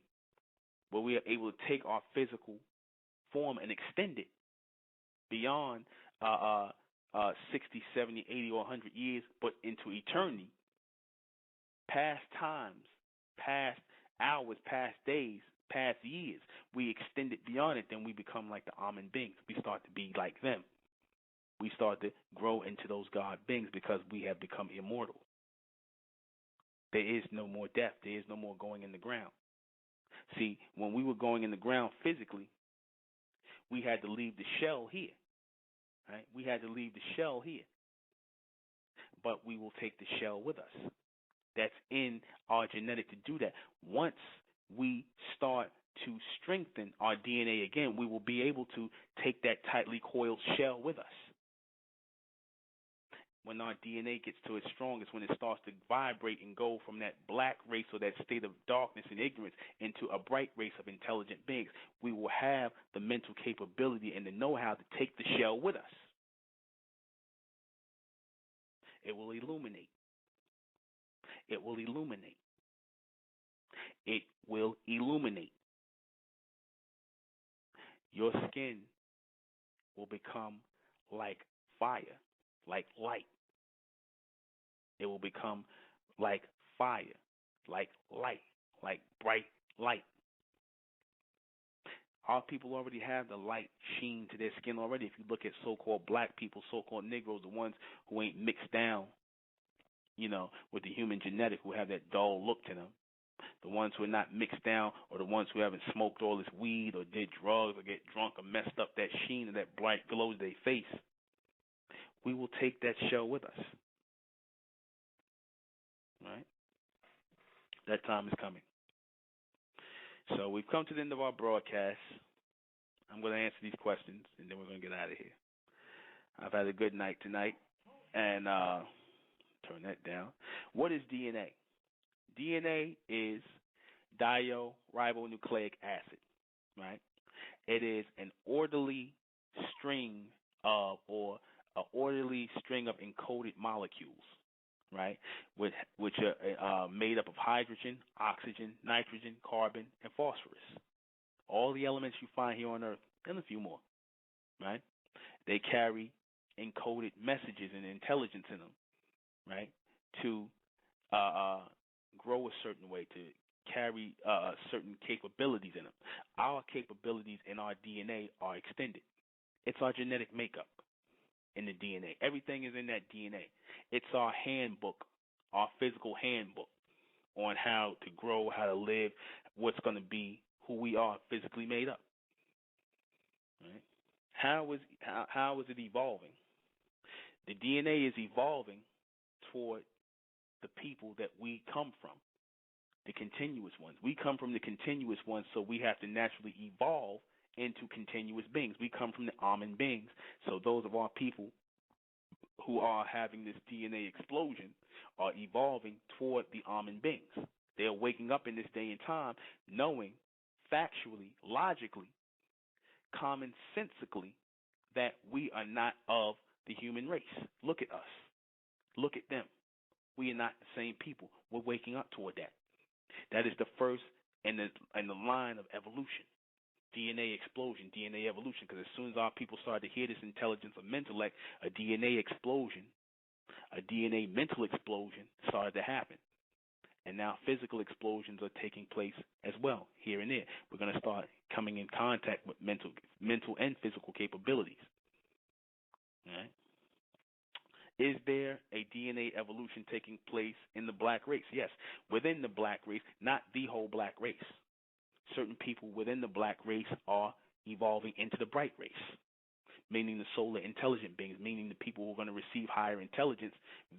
where we are able to take our physical form and extend it beyond 60, 70, 80, or 100 years, but into eternity, past times, past hours, past days, past years. We extend it beyond it, then we become like the Amen beings. We start to be like them. We start to grow into those God beings because we have become immortal. There is no more death. There is no more going in the ground. See, when we were going in the ground physically, we had to leave the shell here. Right? We had to leave the shell here. But we will take the shell with us. That's in our genetic to do that. Once we start to strengthen our DNA again, we will be able to take that tightly coiled shell with us. When our DNA gets to its strongest, when it starts to vibrate and go from that black race or that state of darkness and ignorance into a bright race of intelligent beings, we will have the mental capability and the know-how to take the shell with us. It will illuminate. It will illuminate. It will illuminate. Your skin will become like fire, like light. It will become like fire, like light, like bright light. Our people already have the light sheen to their skin already. If you look at so-called black people, so-called Negroes, the ones who ain't mixed down, with the human genetic, who have that dull look to them, the ones who are not mixed down, or the ones who haven't smoked all this weed or did drugs or get drunk or messed up that sheen or that bright glow to their face, we will take that shell with us. Right? That time is coming. So we've come to the end of our broadcast. I'm going to answer these questions, and then we're going to get out of here. I've had a good night tonight, and turn that down. What is DNA? DNA is ✰Rᴏᴍ, right? It is an orderly string of encoded molecules, right? Which are made up of hydrogen, oxygen, nitrogen, carbon, and phosphorus. All the elements you find here on Earth, and a few more, right? They carry encoded messages and intelligence in them, right? To grow a certain way, to carry certain capabilities in them. Our capabilities in our DNA are extended. It's our genetic makeup in the DNA. Everything is in that DNA. It's our handbook, our physical handbook on how to grow, how to live, what's going to be who we are physically made up. Right? How is it evolving? The DNA is evolving toward the people that we come from, the continuous ones. We come from the continuous ones, so we have to naturally evolve into continuous beings. We come from the almond beings, so those of our people who are having this DNA explosion are evolving toward the almond beings. They are waking up in this day and time knowing factually, logically, commonsensically that we are not of the human race. Look at us. Look at them. We are not the same people. We're waking up toward that. That is the first in the line of evolution. DNA explosion, DNA evolution, because as soon as our people started to hear this intelligence of intellect, a DNA explosion, a DNA mental explosion started to happen. And now physical explosions are taking place as well, here and there. We're going to start coming in contact with mental and physical capabilities. All right? Is there a DNA evolution taking place in the black race? Yes, within the black race, not the whole black race. Certain people within the black race are evolving into the bright race, meaning the solar intelligent beings, meaning the people who are going to receive higher intelligence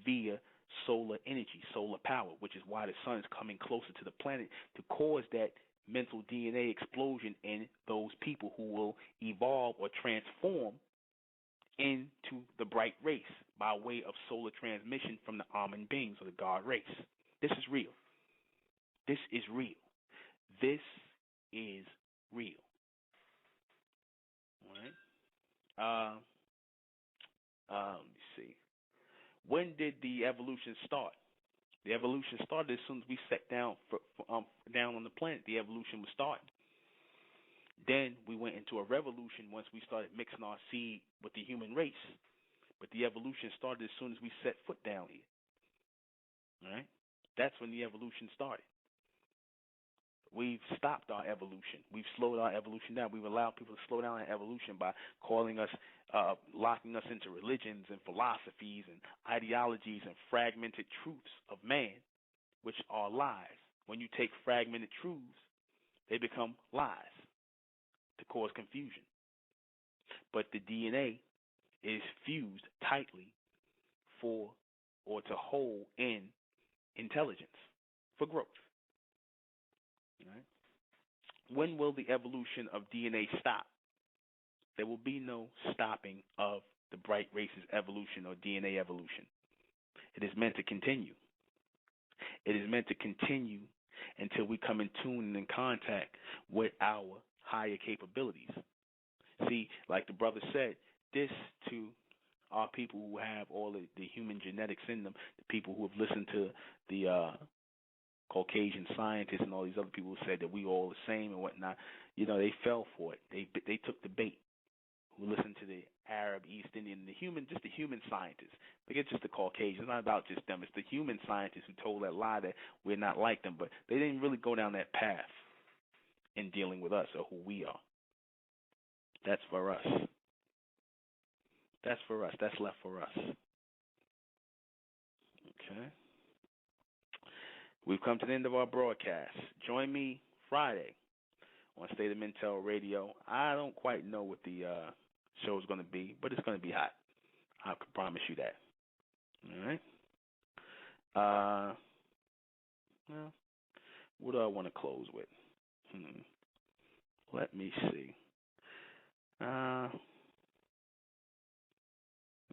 via solar energy, solar power, which is why the sun is coming closer to the planet to cause that mental DNA explosion in those people who will evolve or transform into the bright race by way of solar transmission from the almond beings or the God race. This is real. This is real. This is real. All right. Let me see. When did the evolution start? The evolution started as soon as we sat down down on the planet. The evolution was starting. Then we went into a revolution once we started mixing our seed with the human race. But the evolution started as soon as we set foot down here. All right? That's when the evolution started. We've stopped our evolution. We've slowed our evolution down. We've allowed people to slow down our evolution by calling us, locking us into religions and philosophies and ideologies and fragmented truths of man, which are lies. When you take fragmented truths, they become lies to cause confusion. But the DNA is fused tightly for or to hold in intelligence for growth. Right? When will the evolution of DNA stop? There will be no stopping of the bright race's evolution or DNA evolution. It is meant to continue. It is meant to continue until we come in tune and in contact with our higher capabilities. See, like the brother said, this to our people who have all the human genetics in them, the people who have listened to the Caucasian scientists and all these other people who said that we all the same and whatnot, they fell for it. They took the bait. Who listened to the Arab, East Indian, the human scientists. Forget just the Caucasians. It's not about just them. It's the human scientists who told that lie that we're not like them. But they didn't really go down that path in dealing with us or who we are. That's for us. That's for us. That's left for us. Okay. We've come to the end of our broadcast. Join me Friday on State of Mental Radio. I don't quite know what the show is going to be, but it's going to be hot. I can promise you that. All right. Well, what do I want to close with? Let me see. Let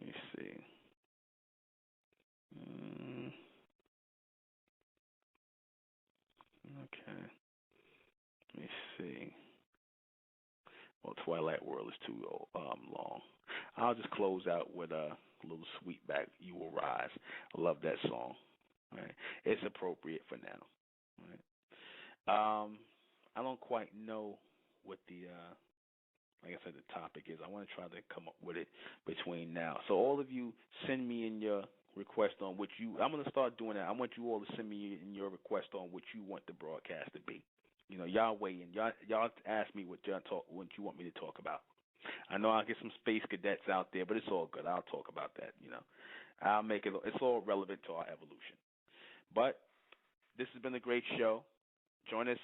me see. Okay. Let me see. Well, Twilight World is too long. I'll just close out with a little Sweetback, You Will Rise. I love that song. Right? It's appropriate for now. Right? I don't quite know what the, like I said, the topic is. I want to try to come up with it between now. So all of you, send me in your request on what I'm going to start doing that. I want you all to send me in your request on what you want the broadcast to be. Y'all weigh in. Y'all ask me what what you want me to talk about. I know I'll get some space cadets out there, but it's all good. I'll talk about that. I'll make it. It's all relevant to our evolution. But this has been a great show. Join us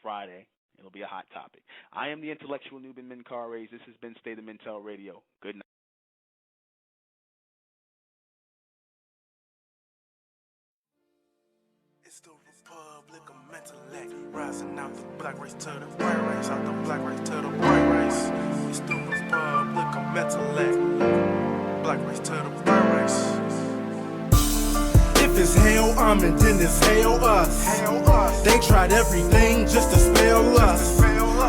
Friday. It'll be a hot topic. I am the intellectual Nuben Menkarayzz. This has been State of Mental Radio. Good night. It's the Republic of Mentellect, rising out the black race to the white race, out the black race to the white race. It's the Republic of Mentellect, black race to the white race. If it's hell, and then it's hell us. They tried everything just to spell us.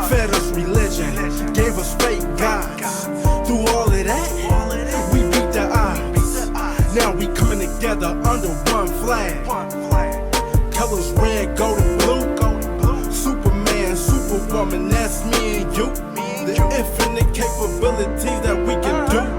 Fed us religion, gave us fake gods. Through all of that, we beat the odds. Now we coming together under one flag. Colors red, gold, and blue. Superman, Superwoman, that's me and you. The infinite capabilities that we can do.